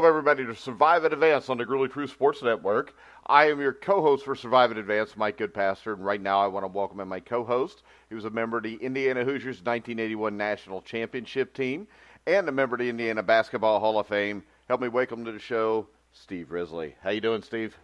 everybody, to Survive and Advance on the Gruely True Sports Network. I am your co-host for Survive and Advance, Mike Goodpaster, and right now I want to welcome in my co-host. He was a member of the Indiana Hoosiers 1981 National Championship team and a member of the Indiana Basketball Hall of Fame. Help me welcome to the show, Steve Risley. How you doing, Steve?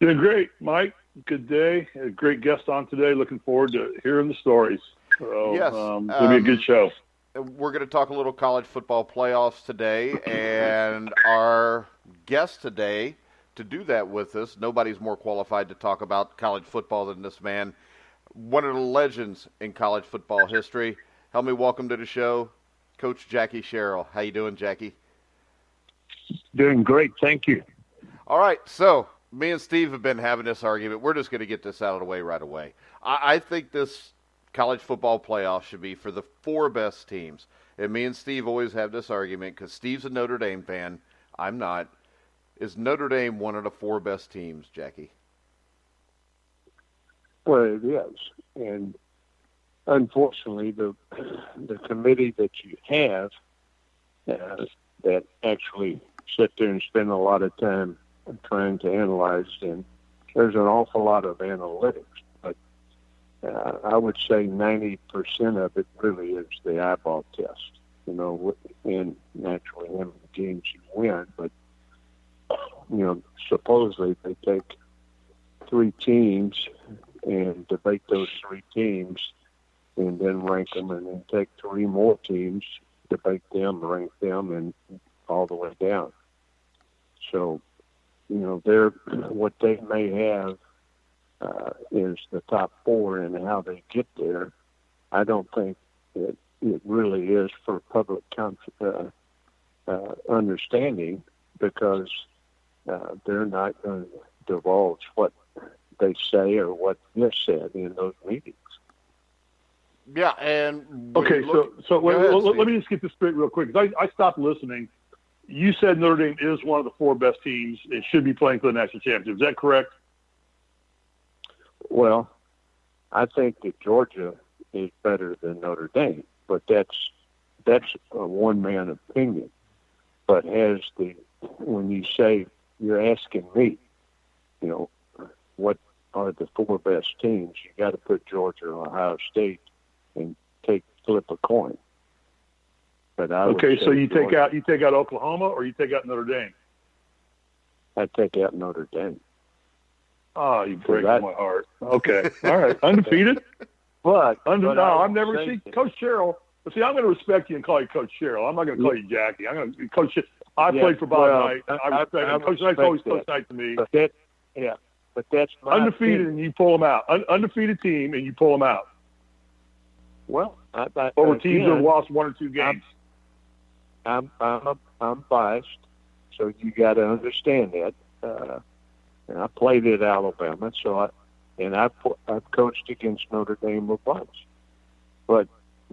Doing great, Mike. Good day. A great guest on today. Looking forward to hearing the stories. So, yes. It'll be a good show. We're going to talk a little college football playoffs today, and our guest today to do that with us, nobody's more qualified to talk about college football than this man, one of the legends in college football history. Help me welcome to the show, Coach Jackie Sherrill. How you doing, Jackie? Doing great, thank you. All right, so me and Steve have been having this argument. We're just going to get this out of the way right away. I think this college football playoff should be for the four best teams. And me and Steve always have this argument because Steve's a Notre Dame fan. I'm not. Is Notre Dame one of the four best teams, Jackie? Well, it is. And unfortunately, the committee that you have that actually sit there and spend a lot of time trying to analyze, and there's an awful lot of analytics. I would say 90% of it really is the eyeball test, and naturally how many games you win. But, supposedly they take three teams and debate those three teams and then rank them, and then take three more teams, debate them, rank them, and all the way down. So, what they may have is the top four, and how they get there. I don't think it really is for public understanding, because they're not going to divulge what they say or what is said in those meetings. Yeah, and okay, so let me just get this straight real quick, because I stopped listening. You said Notre Dame is one of the four best teams. It should be playing for the national championship. Is that correct? Well, I think that Georgia is better than Notre Dame, but that's a one-man opinion. But when you say, you're asking me, what are the four best teams, you got to put Georgia or Ohio State and flip a coin. But so you take out Oklahoma, or you take out Notre Dame? I take out Notre Dame. Oh, you break my heart. Okay. All right. Undefeated? I've never seen Coach Sherrill. See, I'm going to respect you and call you Coach Sherrill. I'm not going to call you Jackie. I'm going to Coach. I played for Bob Knight. I respect him. Coach Knight's always Coach Knight to me. But that's my undefeated, opinion. and you pull them out. Undefeated team, and you pull them out. Well, over teams that have lost one or two games. I'm biased, so you got to understand that. And I played at Alabama, I've coached against Notre Dame a bunch. But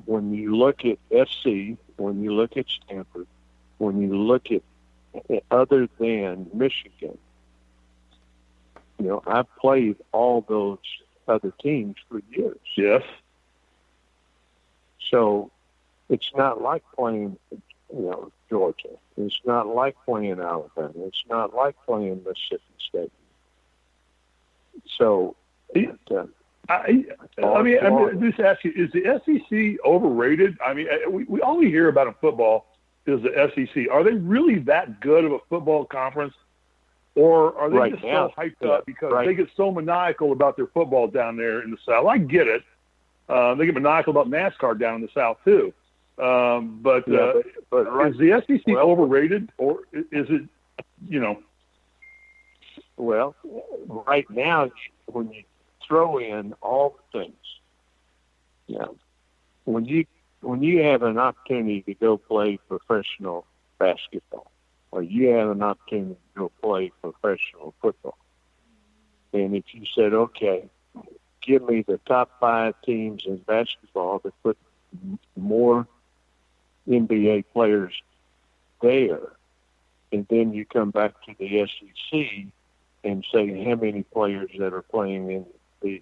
when you look at SC, when you look at Stanford, when you look at other than Michigan, I've played all those other teams for years. Yes. So it's not like playing, Georgia. It's not like playing Alabama. It's not like playing Mississippi State. So, I just ask you: is the SEC overrated? I mean, we only hear about in football is the SEC. Are they really that good of a football conference, or are they so hyped up because they get so maniacal about their football down there in the South? I get it. They get maniacal about NASCAR down in the South too. But is the SEC overrated, or is it? Well, right now, when you throw in all the things, when you have an opportunity to go play professional basketball, or you have an opportunity to go play professional football, and if you said, okay, give me the top 5 teams in basketball that put more NBA players there, and then you come back to the SEC and say how many players that are playing in the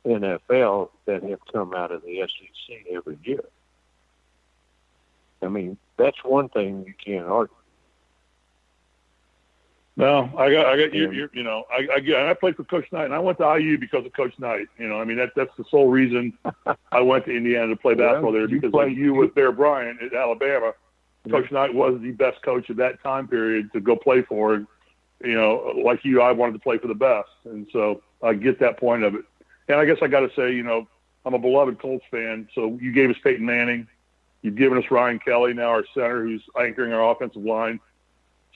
NFL that have come out of the SEC every year. I mean, that's one thing you can't argue. No, I got you. You know, I played for Coach Knight, and I went to IU because of Coach Knight. You know, I mean that's the sole reason I went to Indiana to play basketball there, because you with Bear Bryant at Alabama. Coach Knight was the best coach of that time period to go play for. And, you know, like you, I wanted to play for the best, and so I get that point of it. And I guess I got to say, you know, I'm a beloved Colts fan. So you gave us Peyton Manning, you've given us Ryan Kelly, now our center who's anchoring our offensive line.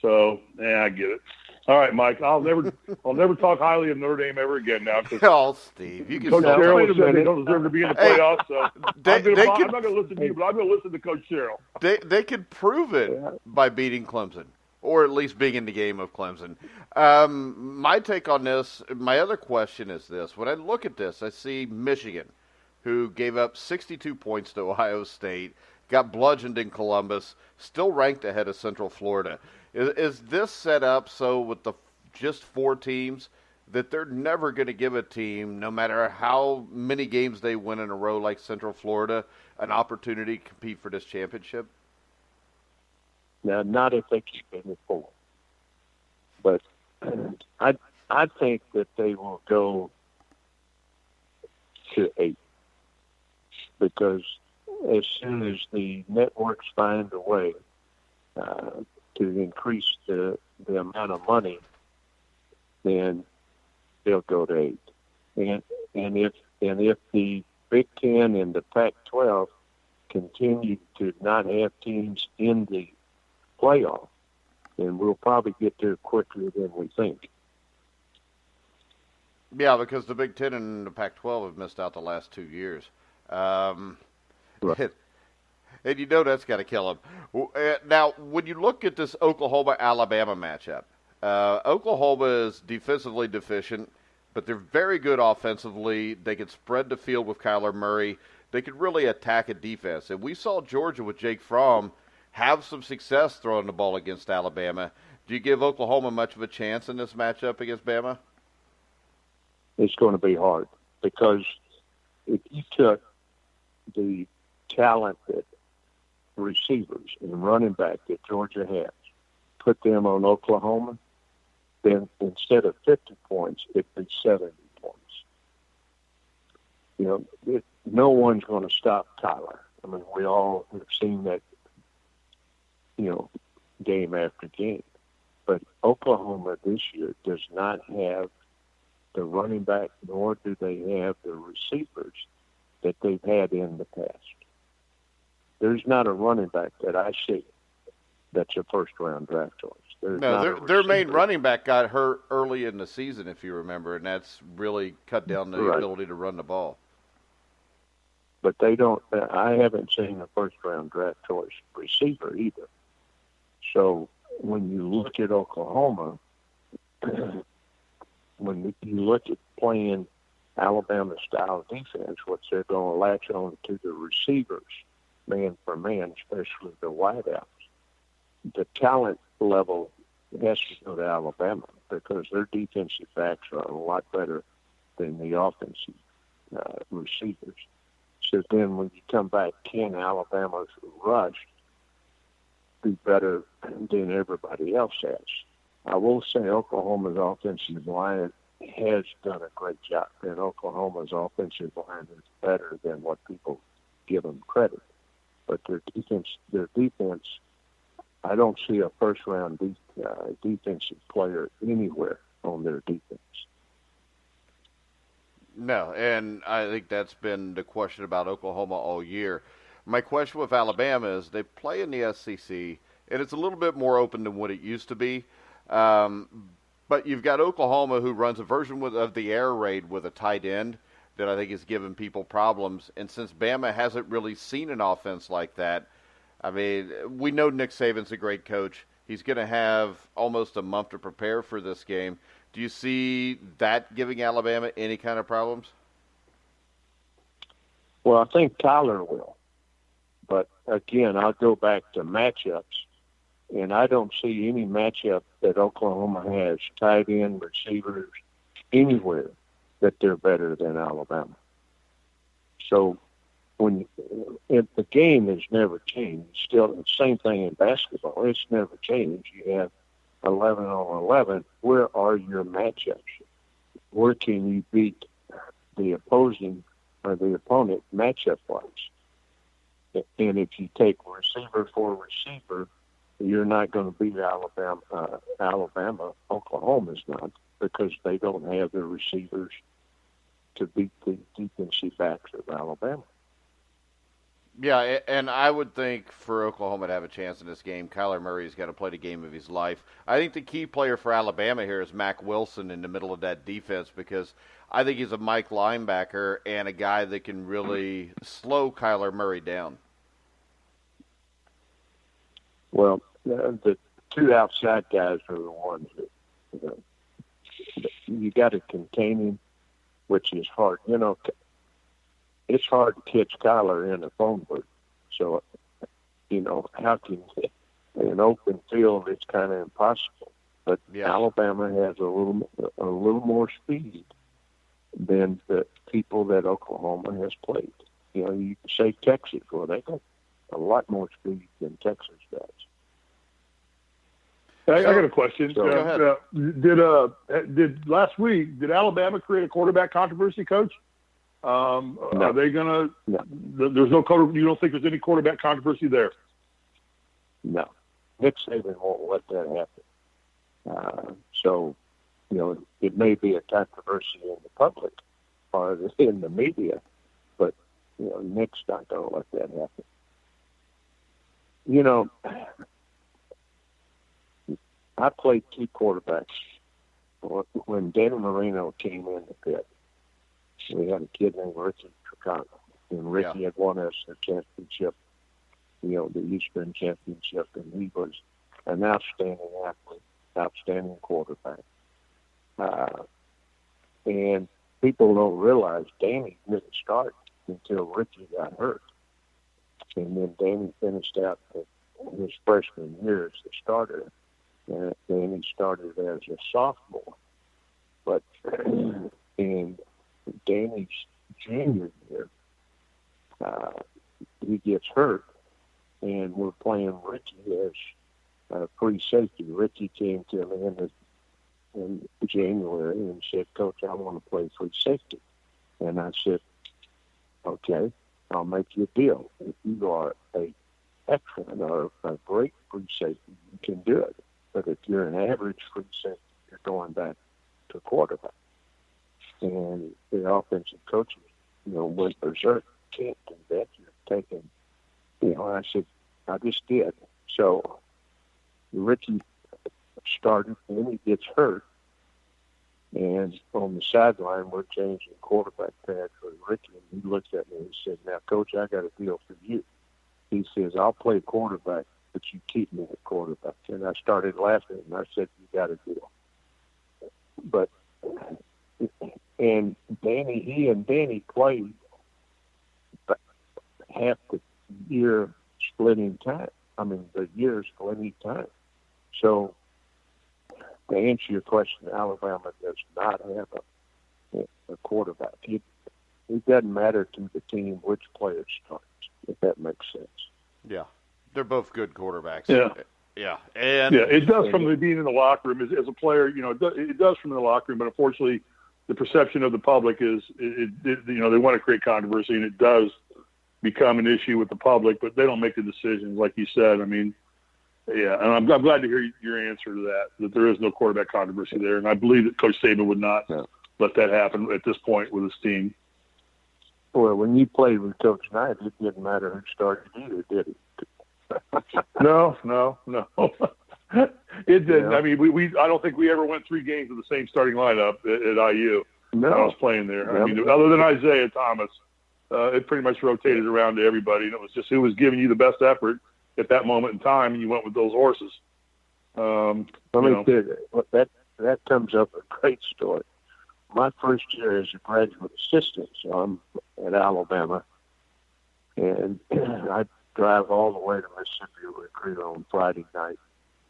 So, I get it. All right, Mike. I'll never talk highly of Notre Dame ever again now. Oh, Steve, you can. Coach Sherrill said they don't deserve to be in the playoffs. So I'm not going to listen to you, but I'm going to listen to Coach Sherrill. They could prove it by beating Clemson, or at least being in the game of Clemson. My take on this, my other question is this: when I look at this, I see Michigan, who gave up 62 points to Ohio State, got bludgeoned in Columbus, still ranked ahead of Central Florida. Is this set up so with the just 4 teams that they're never going to give a team, no matter how many games they win in a row like Central Florida, an opportunity to compete for this championship? Now, not if they keep it at 4. But I think that they will go to 8, because as soon as the networks find a way to increase the amount of money, then they'll go to 8. And if the Big Ten and the Pac-12 continue to not have teams in the playoff, then we'll probably get there quicker than we think. Yeah, because the Big Ten and the Pac-12 have missed out the last 2 years. Right. And you know that's got to kill them. Now, when you look at this Oklahoma-Alabama matchup, Oklahoma is defensively deficient, but they're very good offensively. They can spread the field with Kyler Murray. They could really attack a defense. And we saw Georgia with Jake Fromm have some success throwing the ball against Alabama. Do you give Oklahoma much of a chance in this matchup against Bama? It's going to be hard, because if you took the talent that receivers and running back that Georgia has, put them on Oklahoma, then instead of 50 points, it'd be 70 points. You know, no one's going to stop Kyler. I mean, we all have seen that, you know, game after game. But Oklahoma this year does not have the running back, nor do they have the receivers that they've had in the past. There's not a running back that I see that's a first-round draft choice. Their main running back got hurt early in the season, if you remember, and that's really cut down the ability to run the ball. But they don't. I haven't seen a first-round draft choice receiver either. So when you look at Oklahoma, when you look at playing Alabama-style defense, what they're going to latch on to the receivers, man for man, especially the wideouts. The talent level has to go to Alabama, because their defensive backs are a lot better than the offensive receivers. So then when you come back, can Alabama's rush be better than everybody else has? I will say Oklahoma's offensive line has done a great job, and Oklahoma's offensive line is better than what people give them credit. But their defense, I don't see a first-round defensive player anywhere on their defense. No, and I think that's been the question about Oklahoma all year. My question with Alabama is they play in the SEC, and it's a little bit more open than what it used to be. But you've got Oklahoma, who runs a version of the air raid with a tight end that I think is giving people problems. And since Bama hasn't really seen an offense like that, I mean, we know Nick Saban's a great coach. He's going to have almost a month to prepare for this game. Do you see that giving Alabama any kind of problems? Well, I think Tyler will. But, again, I'll go back to matchups. And I don't see any matchup that Oklahoma has, tight end, receivers, anywhere, that they're better than Alabama. So if the game has never changed, still the same thing in basketball, it's never changed. You have 11 on 11, where are your matchups? Where can you beat the opposing or the opponent matchup-wise? And if you take receiver for receiver, you're not going to beat Alabama. Oklahoma's not, because they don't have the receivers to beat the defensive backs of Alabama. Yeah, and I would think for Oklahoma to have a chance in this game, Kyler Murray's got to play the game of his life. I think the key player for Alabama here is Mack Wilson in the middle of that defense, because I think he's a Mike linebacker and a guy that can really slow Kyler Murray down. Well, the two outside guys are the ones that you got to contain him, which is hard. It's hard to catch Kyler in a phone booth. So, how can in an open field, it's kind of impossible. But Alabama has a little more speed than the people that Oklahoma has played. You can say Texas, well, they got a lot more speed than Texas does. I got a question. So, go ahead. Did last week, did Alabama create a quarterback controversy, Coach? No. Are they going to? No. There's no you don't think there's any quarterback controversy there? No. Nick Saban won't let that happen. So, it may be a controversy in the public or in the media, but Nick's not going to let that happen. I played two quarterbacks when Danny Marino came in the pit. We had a kid named Ricky Tricano, and Ricky had won us the championship, the Eastern Championship, and he was an outstanding athlete, outstanding quarterback. And people don't realize Danny didn't start until Ricky got hurt. And then Danny finished out his freshman year as the starter. And then he started as a sophomore. But in Danny's junior year, he gets hurt, and we're playing Ricky as free safety. Ricky came to me in January and said, "Coach, I want to play free safety." And I said, "Okay, I'll make you a deal. If you are a excellent or a great free safety, you can do it. But if you're an average free safety, you're going back to quarterback." And the offensive coaches, went berserk. Can't do that. You're taking, I said, I just did. So Ricky started, and he gets hurt. And on the sideline, we're changing quarterback pads for Ricky. And he looked at me and he said, "Now, Coach, I got a deal for you." He says, "I'll play quarterback, but you keep me at quarterback." And I started laughing, and I said, "You got a deal." But, and he and Danny played half the year splitting time. The year splitting time. So, to answer your question, Alabama does not have a quarterback. It doesn't matter to the team which player starts, if that makes sense. Yeah, they're both good quarterbacks. Yeah, and it does from being in the locker room as a player. It does from the locker room, but unfortunately, the perception of the public is they want to create controversy, and it does become an issue with the public, but they don't make the decisions, like you said. And I'm glad to hear your answer to that there is no quarterback controversy there, and I believe that Coach Saban would not let that happen at this point with his team. Well, when you played with Coach Knight, it didn't matter who started either, did it? No. It didn't. I mean, I don't think we ever went 3 games with the same starting lineup at IU. No. When I was playing there. Yep. Other than Isaiah Thomas, it pretty much rotated around to everybody, and it was just who was giving you the best effort at that moment in time, and you went with those horses. Let me tell you, that comes up a great story. My first year as a graduate assistant at Alabama, and I drive all the way to Mississippi to recruit on Friday night,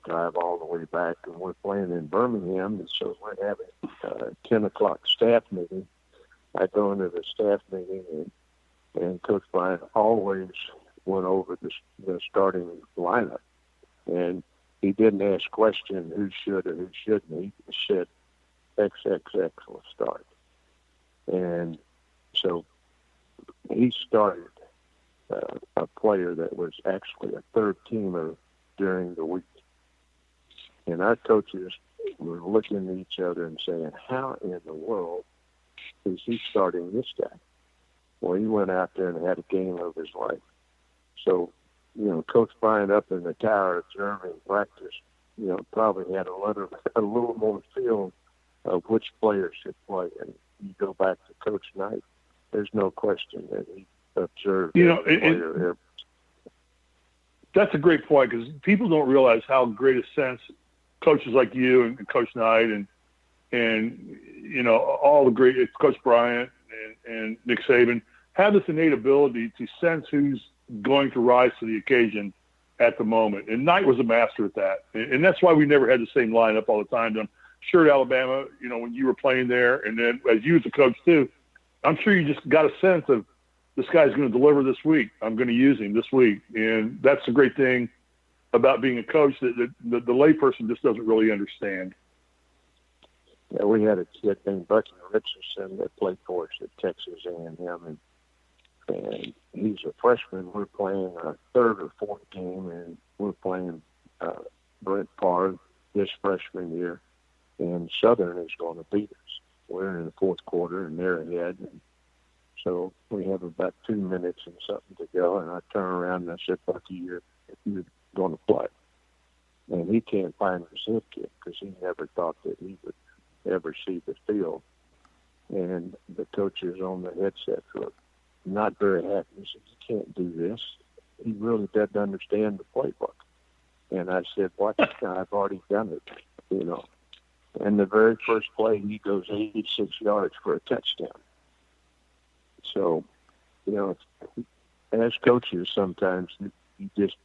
drive all the way back, and we're playing in Birmingham, and so we're having a 10 o'clock staff meeting. I go into the staff meeting, and Coach Bryant always went over the starting lineup. And he didn't ask question who should or who shouldn't. He just said XXX will start. And so he started a player that was actually a third-teamer during the week. And our coaches were looking at each other and saying, how in the world is he starting this guy? Well, he went out there and had a game of his life. So, Coach Bryant up in the tower observing practice, probably had a little more feel of which players should play. And you go back to Coach Knight, there's no question that he observed player. That's a great point, because people don't realize how great a sense coaches like you and Coach Knight and all the great Coach Bryant and Nick Saban have this innate ability to sense who's going to rise to the occasion at the moment. And Knight was a master at that. And that's why we never had the same lineup all the time. I'm sure at Alabama, when you were playing there, and then as you as a coach too, I'm sure you just got a sense of this guy's going to deliver this week. I'm going to use him this week. And that's the great thing about being a coach that the layperson just doesn't really understand. Yeah, we had a kid named Bucky Richardson that played for us at Texas A&M, and he's a freshman. We're playing our third or fourth game, and we're playing Brent Parr this freshman year, and Southern is going to beat us. We're in the fourth quarter, and they're ahead. And so we have about 2 minutes and something to go, and I turn around and I said, Bucky, you're going to play. And he can't find his head kick because he never thought that he would ever see the field. And the coaches on the headset were not very happy. He said, you can't do this. He really doesn't understand the playbook. And I said, watch, I've already done it, And the very first play, he goes 86 yards for a touchdown. So, as coaches, sometimes you just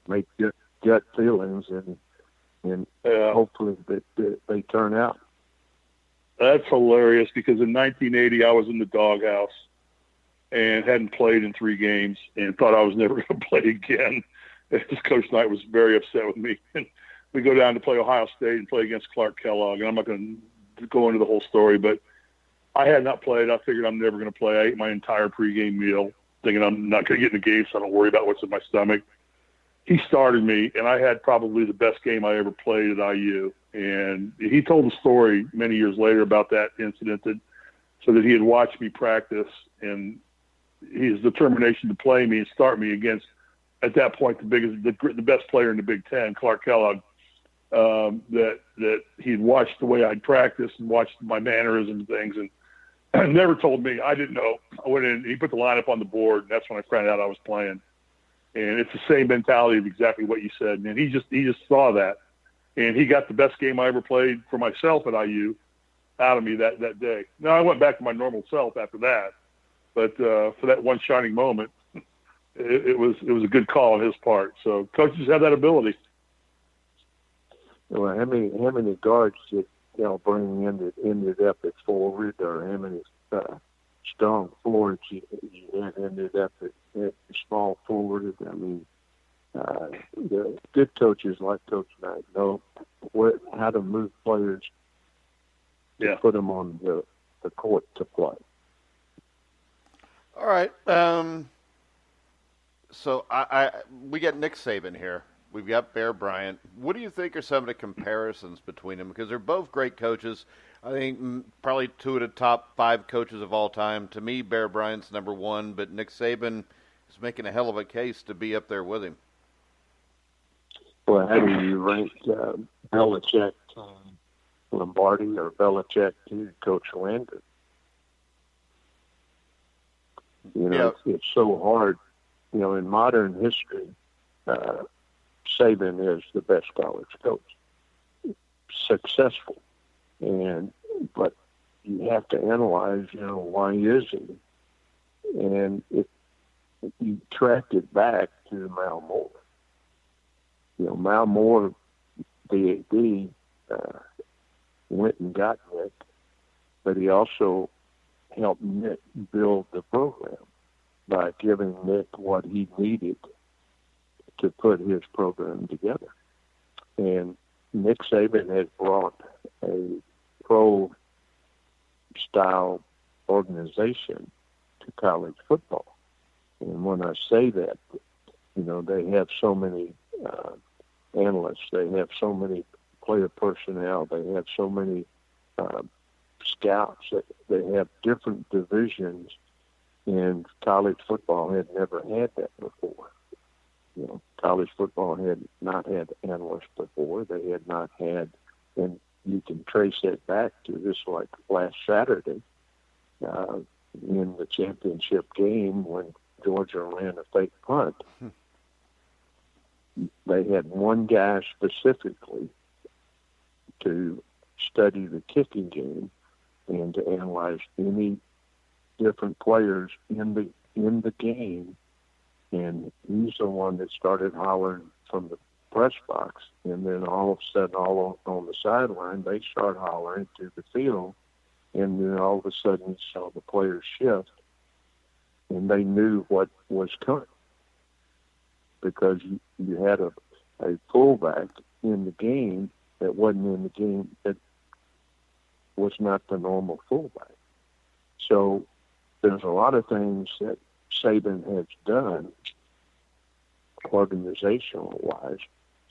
make gut feelings and hopefully that they turn out. That's hilarious, because in 1980 I was in the doghouse and hadn't played in 3 games and thought I was never going to play again. Coach Knight was very upset with me. And we go down to play Ohio State and play against Clark Kellogg, and I'm not going to go into the whole story, but I had not played. I figured I'm never going to play. I ate my entire pregame meal thinking I'm not going to get in the game, so I don't worry about what's in my stomach. He started me, and I had probably the best game I ever played at IU. And he told the story many years later about that incident, so that he had watched me practice, and his determination to play me and start me against, at that point, the best player in the Big Ten, Clark Kellogg, that he had watched the way I'd practice and watched my mannerisms and things, and never told me. I didn't know. I went in, he put the lineup on the board, and that's when I found out I was playing. And it's the same mentality of exactly what you said. And he just saw that. And he got the best game I ever played for myself at IU out of me that day. Now, I went back to my normal self after that. But for that one shining moment, it was a good call on his part. So coaches have that ability. Well, how many guards did bring ended up at forward, or how many strong forwards you had ended up at small forward? I mean, the good coaches like Coach Knight know how to move players to put them on the court to play. All right. So we got Nick Saban here. We've got Bear Bryant. What do you think are some of the comparisons between them? Because they're both great coaches. I think probably 2 of the top 5 coaches of all time. To me, Bear Bryant's number 1, but Nick Saban is making a hell of a case to be up there with him. Well, how do you rank Belichick, Lombardi, or Belichick to Coach Landon? It's so hard. In modern history, Saban is the best college coach. Successful. But you have to analyze, why is he? And you tracked it back to Mal Moore. Mal Moore, the AD, went and got Nick, but he also helped Nick build the program by giving Nick what he needed to put his program together. And Nick Saban has brought a pro-style organization to college football. And when I say that, they have so many analysts, they have so many player personnel, they have so many scouts, they have different divisions, and college football had never had that before. College football had not had analysts before. They had not had, and you can trace it back to just like last Saturday in the championship game when Georgia ran a fake punt. They had one guy specifically to study the kicking game and to analyze any different players in the game. And he's the one that started hollering from the press box. And then all of a sudden, all on the sideline, they start hollering to the field. And then all of a sudden, you saw the players shift. And they knew what was coming. Because you had a fullback in the game that wasn't in the game, that was not the normal fullback. So there's a lot of things that Saban has done organizational-wise.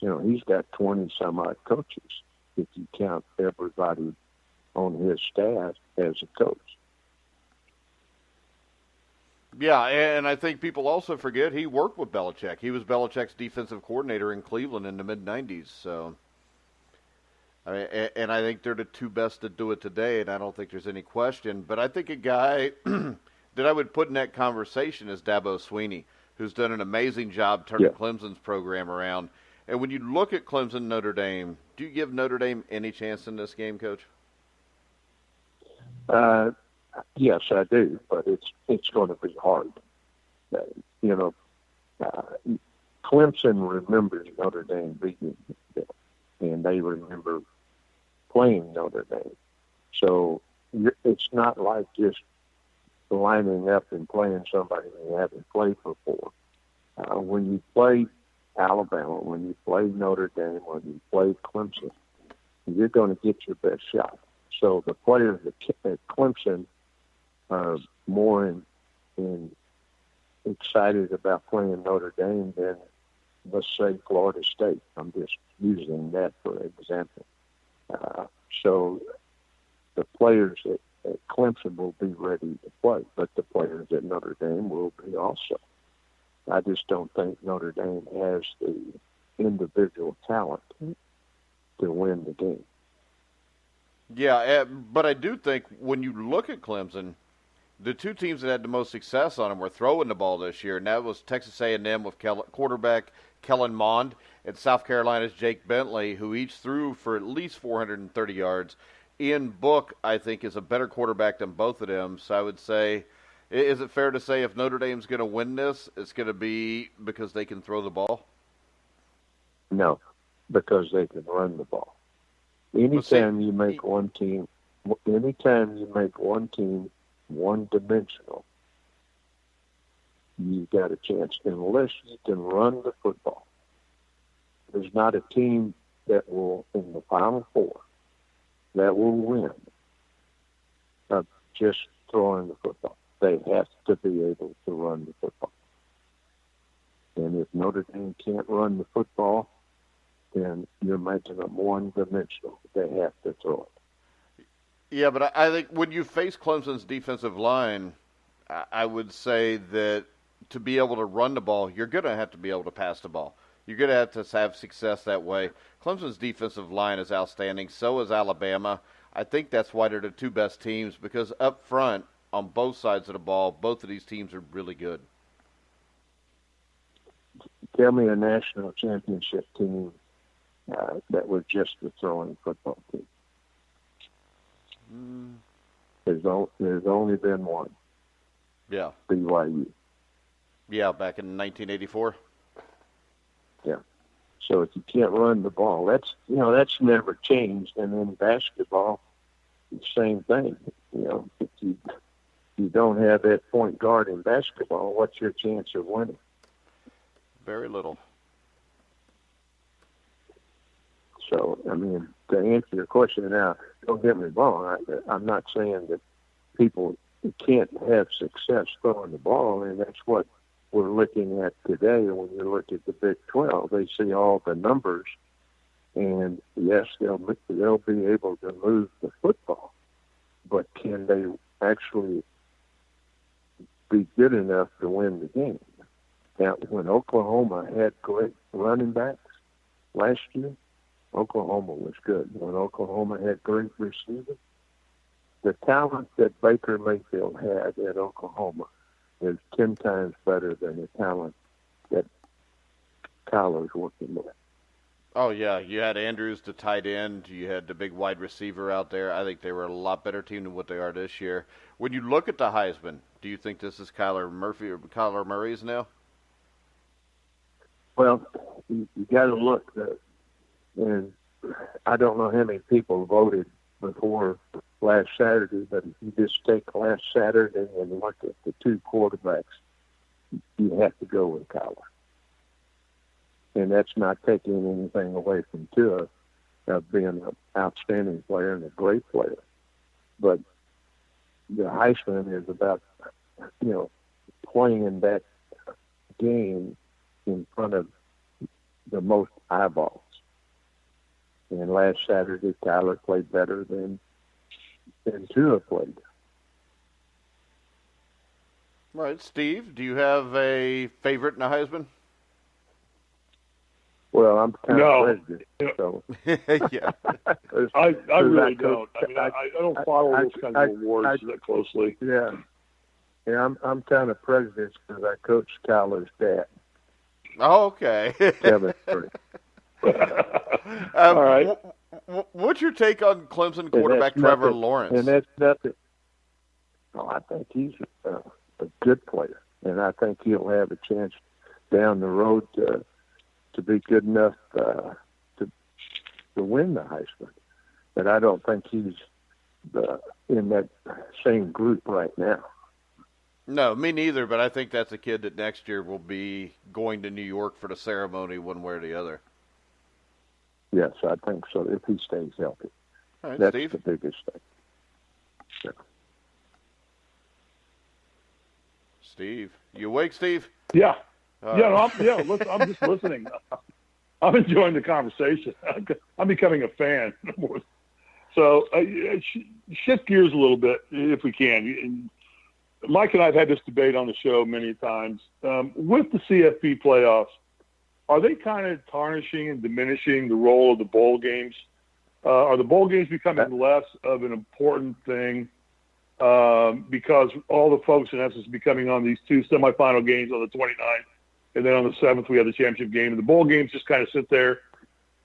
He's got 20-some-odd coaches, if you count everybody on his staff as a coach. Yeah, and I think people also forget he worked with Belichick. He was Belichick's defensive coordinator in Cleveland in the mid-'90s. So, and I think they're the two best to do it today, and I don't think there's any question. But I think a guy that I would put in that conversation is Dabo Swinney, who's done an amazing job turning Clemson's program around. And when you look at Clemson Notre Dame, do you give Notre Dame any chance in this game, Coach? Yes, I do, but it's going to be hard. Clemson remembers Notre Dame beating them, and they remember playing Notre Dame. So it's not like just lining up and playing somebody you haven't played before. When you play Alabama, when you play Notre Dame, when you play Clemson, you're going to get your best shot. So the players at Clemson are more excited about playing Notre Dame than, let's say, Florida State. I'm just using that for example. So the players at Clemson will be ready to play, but the players at Notre Dame will be also. I just don't think Notre Dame has the individual talent to win the game. Yeah, but I do think when you look at Clemson, the two teams that had the most success on them were throwing the ball this year, and that was Texas A&M with quarterback Kellen Mond and South Carolina's Jake Bentley, who each threw for at least 430 yards. Ian Book, I think, is a better quarterback than both of them. So I would say, is it fair to say if Notre Dame's going to win this, it's going to be because they can throw the ball? No, because they can run the ball. Anytime you make one team one-dimensional, you've got a chance, unless you can run the football. There's not a team that will, in the Final Four, that will win of just throwing the football. They have to be able to run the football. And if Notre Dame can't run the football, then you're making them one-dimensional. They have to throw it. Yeah, but I think when you face Clemson's defensive line, I would say that to be able to run the ball, you're going to have to be able to pass the ball. You're going to have success that way. Clemson's defensive line is outstanding. So is Alabama. I think that's why they're the two best teams, because up front, on both sides of the ball, both of these teams are really good. Tell me a national championship team that was just the throwing football team. There's only been one. Yeah. BYU. Yeah, back in 1984. Yeah. So if you can't run the ball, that's never changed. And in basketball, the same thing. If you don't have that point guard in basketball, what's your chance of winning? Very little. So, I mean, to answer your question now, don't get me wrong. I'm not saying that people can't have success throwing the ball, and that's what we're looking at today. When you look at the Big 12, they see all the numbers, and yes, they'll be able to move the football, but can they actually be good enough to win the game? Now, when Oklahoma had great running backs last year, Oklahoma was good. When Oklahoma had great receivers, the talent that Baker Mayfield had at Oklahoma is 10 times better than the talent that Kyler's working with. Oh, yeah. You had Andrews, the tight end. You had the big wide receiver out there. I think they were a lot better team than what they are this year. When you look at the Heisman, do you think this is Kyler Murphy or Kyler Murray's now? Well, you got to look. And I don't know how many people voted before last Saturday, but if you just take last Saturday and look at the two quarterbacks, you have to go with Kyler. And that's not taking anything away from Tua being an outstanding player and a great player. But the Heisman is about, playing that game in front of the most eyeballs. And last Saturday, Kyler played better than Tua played. All right, Steve, do you have a favorite in the Heisman? Well, I'm kind of president, so. Yeah. I really don't. I mean, I don't follow those kinds of awards that closely. Yeah. Yeah, I'm kind of president because I coach Kyler's dad. Oh, okay. Kevin Curry. All right. What's your take on Clemson quarterback Trevor Lawrence? And that's nothing. No, I think he's a good player, and I think he'll have a chance down the road to be good enough to win the Heisman. But I don't think he's in that same group right now. No, me neither, but I think that's a kid that next year will be going to New York for the ceremony one way or the other. Yes, I think so, if he stays healthy. All right, that's Steve. The biggest thing. Yeah. Steve. You awake, Steve? Yeah. I'm just listening. I'm enjoying the conversation. I'm becoming a fan. So shift gears a little bit, if we can. Mike and I have had this debate on the show many times. With the CFP playoffs, are they kind of tarnishing and diminishing the role of the bowl games? Are the bowl games becoming less of an important thing because all the folks, in essence, becoming on these two semifinal games on the 29th, and then on the 7th we have the championship game, and the bowl games just kind of sit there?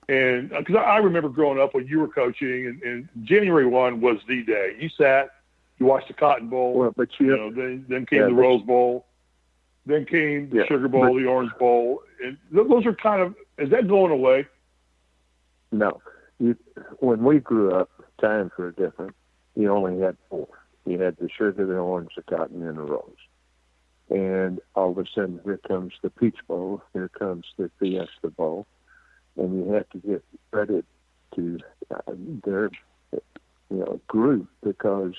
And because I remember growing up when you were coaching, and January 1 was the day. You sat, you watched the Cotton Bowl, well, but then came the Rose Bowl, then came the Sugar Bowl, the Orange Bowl. And those are kind of, is that going away? No. When we grew up, times were different. You only had 4. You had the Sugar, the Orange, the Cotton, and the Rose. And all of a sudden, here comes the Peach Bowl, here comes the Fiesta Bowl. And you have to give credit to their group because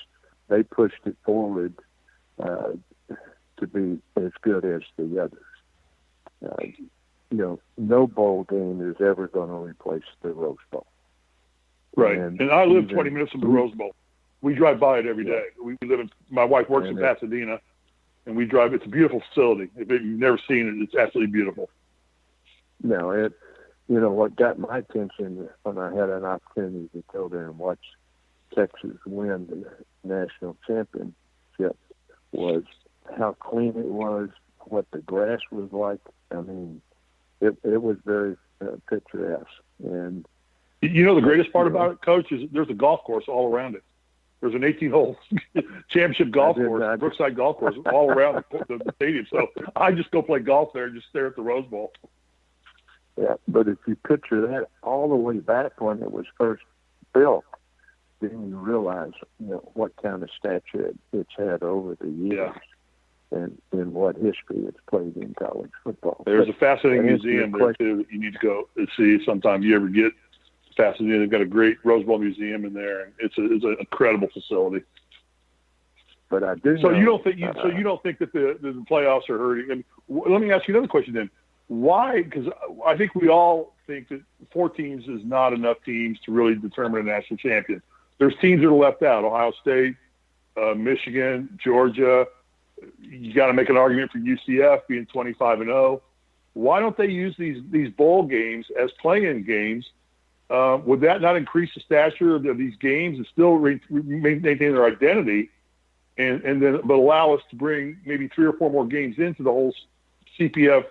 they pushed it forward to be as good as the others. No bowl game is ever going to replace the Rose Bowl. Right. And I live 20 minutes from the Rose Bowl. We drive by it every day. We live in, my wife works in Pasadena, and we drive. It's a beautiful facility. If you've never seen it, it's absolutely beautiful. No, what got my attention when I had an opportunity to go there and watch Texas win the national championship was how clean it was, what the grass was like. I mean, it was very picturesque. And the greatest part about it, Coach, is there's a golf course all around it. There's an 18-hole championship golf course, Brookside Golf Course, all around the stadium. So I just go play golf there and just stare at the Rose Bowl. Yeah, but if you picture that all the way back when it was first built, then you realize what kind of stature it's had over the years and what history it's played in college football. There's a fascinating museum there, too, that you need to go and see sometime you ever get Pasadena. They've got a great Rose Bowl museum in there, and it's an incredible facility. But I do. So you don't think that the playoffs are hurting? And let me ask you another question then. Why? Because I think we all think that 4 teams is not enough teams to really determine a national champion. There's teams that are left out: Ohio State, Michigan, Georgia. You got to make an argument for UCF being 25-0. Why don't they use these bowl games as play-in games? Would that not increase the stature of these games and still maintain their identity, but allow us to bring maybe 3 or 4 more games into the whole CPF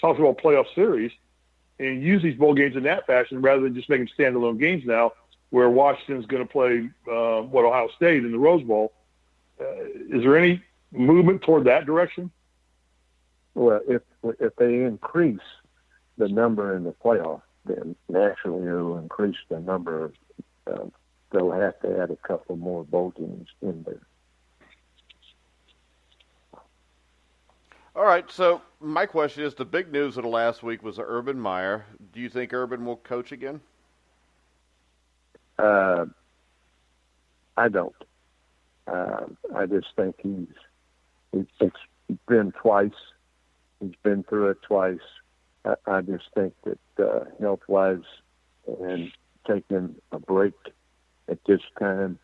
college football playoff series and use these bowl games in that fashion rather than just making standalone games now, where Washington's going to play Ohio State in the Rose Bowl? Is there any movement toward that direction? Well, if they increase the number in the playoff, then naturally it will increase the number. They'll have to add a couple more bowl games in there. All right, so my question is, the big news of the last week was Urban Meyer. Do you think Urban will coach again? I don't. I just think he's been twice. He's been through it twice. I just think that health-wise and taking a break at this time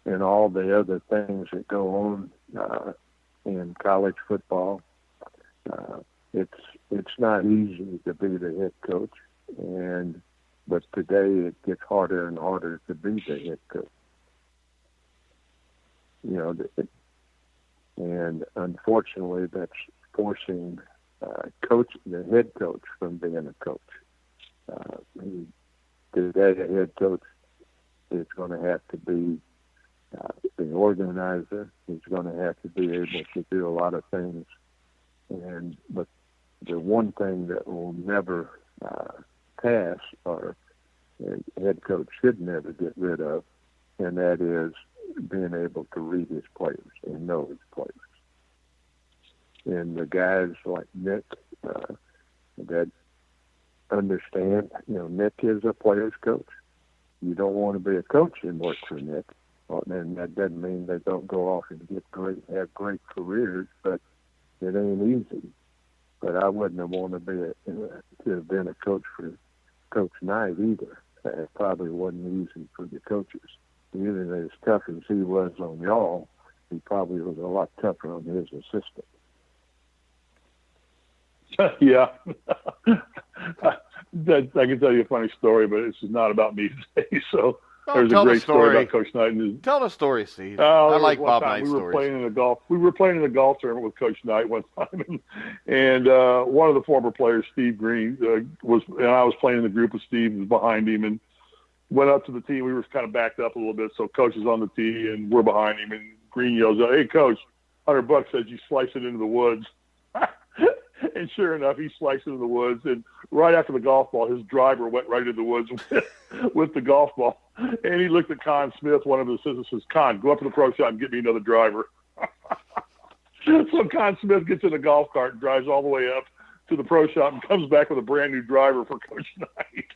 and all the other things that go on in college football, it's not easy to be the head coach, but today it gets harder and harder to be the head coach. And unfortunately, that's forcing the head coach from being a coach. Today, a head coach is going to have to be the organizer. He's going to have to be able to do a lot of things. But the one thing that will never pass, or a head coach should never get rid of, and that is being able to read his players and know his players. And the guys like Nick that understand, Nick is a player's coach. You don't want to be a coach and work for Nick. Well, then that doesn't mean they don't go off and have great careers, but it ain't easy. But I wouldn't have wanted to have been a coach for Coach Knight either. It probably wasn't easy for the coaches. Even as tough as he was on y'all, he probably was a lot tougher on his assistant. Yeah. I can tell you a funny story, but it's not about me today. So there's a great story about Coach Knight. Tell the story, Steve. I like Bob Knight's stories. We were playing in a golf tournament with Coach Knight one time, and one of the former players, Steve Green, and I was playing in the group with Steve, was behind him, and went up to the tee. We were kind of backed up a little bit, so Coach is on the tee, and we're behind him, and Green yells out, "Hey, Coach, $100 says you slice it into the woods." And sure enough, he sliced into the woods. And right after the golf ball, his driver went right into the woods with the golf ball. And he looked at Con Smith, one of his assistants, says, "Con, go up to the pro shop and get me another driver." So Con Smith gets in a golf cart and drives all the way up to the pro shop and comes back with a brand new driver for Coach Knight.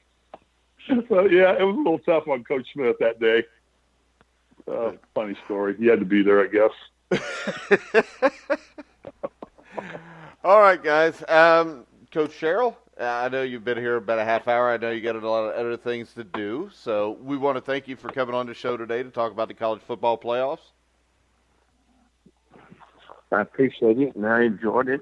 So, yeah, it was a little tough on Coach Smith that day. Funny story. He had to be there, I guess. All right, guys. Coach Sherrill, I know you've been here about a half hour. I know you got a lot of other things to do. So we want to thank you for coming on the show today to talk about the college football playoffs. I appreciate it, and I enjoyed it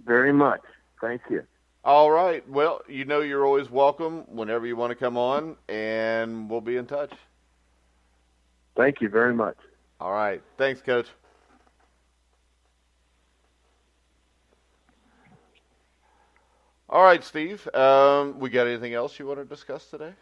very much. Thank you. All right. Well, you're always welcome whenever you want to come on, and we'll be in touch. Thank you very much. All right. Thanks, Coach. All right, Steve. We got anything else you want to discuss today?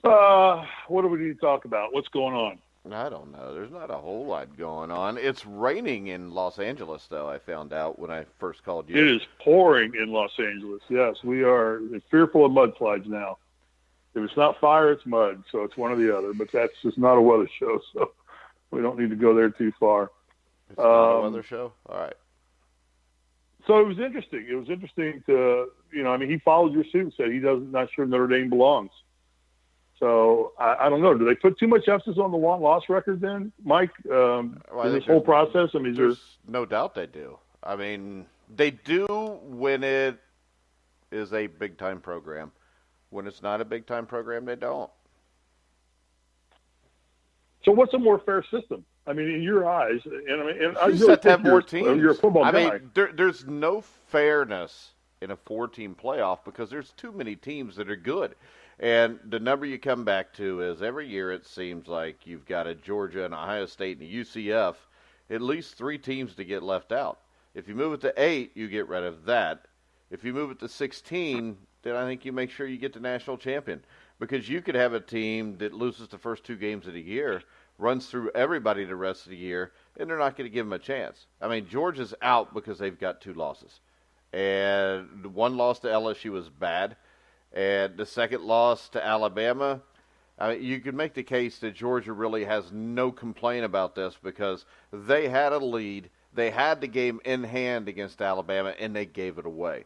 What do we need to talk about? What's going on? I don't know. There's not a whole lot going on. It's raining in Los Angeles, though, I found out when I first called you. It is pouring in Los Angeles. Yes, we are fearful of mudslides now. If it's not fire, it's mud, so it's one or the other. But that's just not a weather show, so we don't need to go there too far. It's not a weather show? All right. So it was interesting. It was interesting to, he followed your suit and said he not sure Notre Dame belongs. So I don't know. Do they put too much emphasis on the one-loss record then, Mike, in this whole process? I mean, there's no doubt they do. I mean, they do when it is a big-time program. When it's not a big-time program, they don't. So what's a more fair system? I mean, in your eyes, and I just have to have more teams. You're a football guy. I mean, there's no fairness in a 4-team playoff because there's too many teams that are good. And the number you come back to is every year it seems like you've got a Georgia and Ohio State and a UCF, at least 3 teams to get left out. If you move it to 8, you get rid of that. If you move it to 16, then I think you make sure you get the national champion. Because you could have a team that loses the first 2 games of the year, runs through everybody the rest of the year, and they're not going to give them a chance. I mean, Georgia's out because they've got 2 losses. And the 1 loss to LSU was bad. And the second loss to Alabama, you could make the case that Georgia really has no complaint about this because they had a lead. They had the game in hand against Alabama, and they gave it away.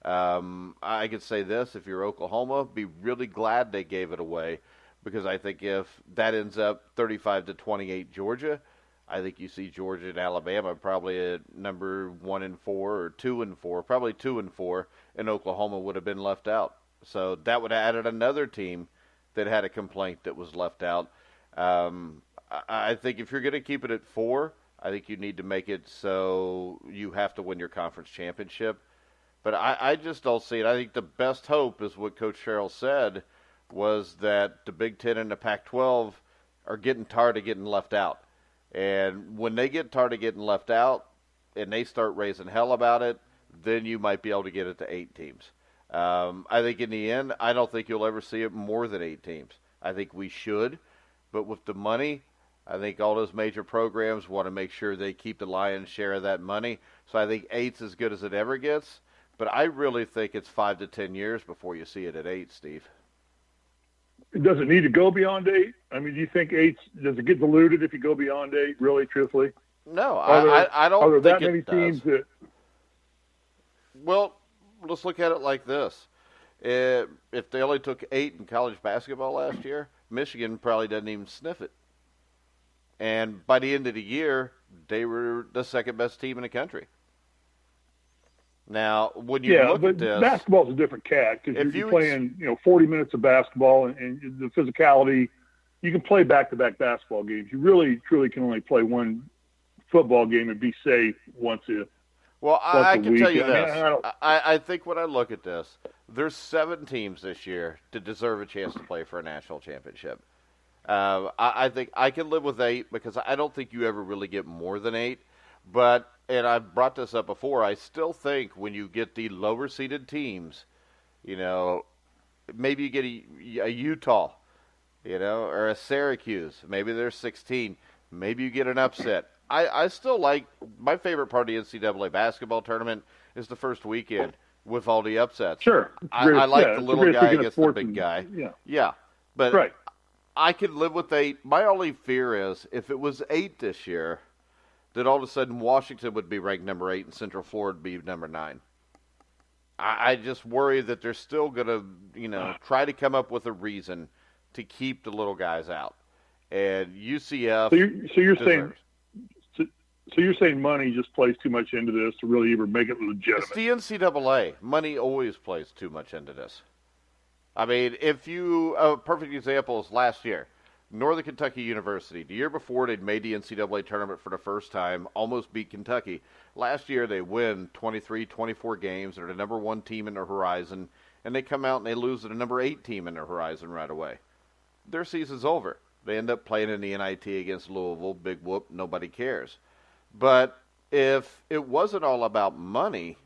I could say this, if you're Oklahoma, be really glad they gave it away because I think if that ends up 35-28 Georgia, I think you see Georgia and Alabama probably at number 1 and 4 or 2 and 4, probably 2 and 4, and Oklahoma would have been left out. So that would have added another team that had a complaint that was left out. I think if you're going to keep it at 4, I think you need to make it so you have to win your conference championship. But I just don't see it. I think the best hope is what Coach Sherrill said was that the Big Ten and the Pac-12 are getting tired of getting left out. And when they get tired of getting left out and they start raising hell about it, then you might be able to get it to 8 teams. I think in the end, I don't think you'll ever see it more than 8 teams. I think we should, but with the money, I think all those major programs want to make sure they keep the lion's share of that money. So I think 8's as good as it ever gets, but I really think it's 5 to 10 years before you see it at 8, Steve. Does it need to go beyond 8? I mean, do you think 8, does it get diluted if you go beyond 8, really, truthfully? No, I don't think it does. Are there that many teams that... Well, let's look at it like this. If they only took 8 in college basketball last year, Michigan probably doesn't even sniff it. And by the end of the year, they were the second best team in the country. Now, when you look at this... basketball is a different cat because you're playing 40 minutes of basketball and the physicality. You can play back-to-back basketball games. You really, truly can only play one football game and be safe once a Well, I can tell you this. I think when I look at this, there's 7 teams this year that deserve a chance to play for a national championship. I think I can live with 8 because I don't think you ever really get more than 8. But, and I've brought this up before, I still think when you get the lower-seeded teams, maybe you get a Utah, or a Syracuse. Maybe they're 16. Maybe you get an upset. I still like, my favorite part of the NCAA basketball tournament is the first weekend with all the upsets. Sure. I like the little guy against the big guy. Yeah. But right. I could live with 8. My only fear is if it was 8 this year, that all of a sudden Washington would be ranked number 8 and Central Florida would be number 9. I just worry that they're still going to, try to come up with a reason to keep the little guys out. And UCF So you're saying money just plays too much into this to really even make it legitimate? It's the NCAA. Money always plays too much into this. I mean, a perfect example is last year. Northern Kentucky University. The year before, they'd made the NCAA tournament for the first time, almost beat Kentucky. Last year, they win 23, 24 games. They're the number 1 team in the Horizon, and they come out and they lose to the number 8 team in the Horizon right away. Their season's over. They end up playing in the NIT against Louisville. Big whoop. Nobody cares. But if it wasn't all about money,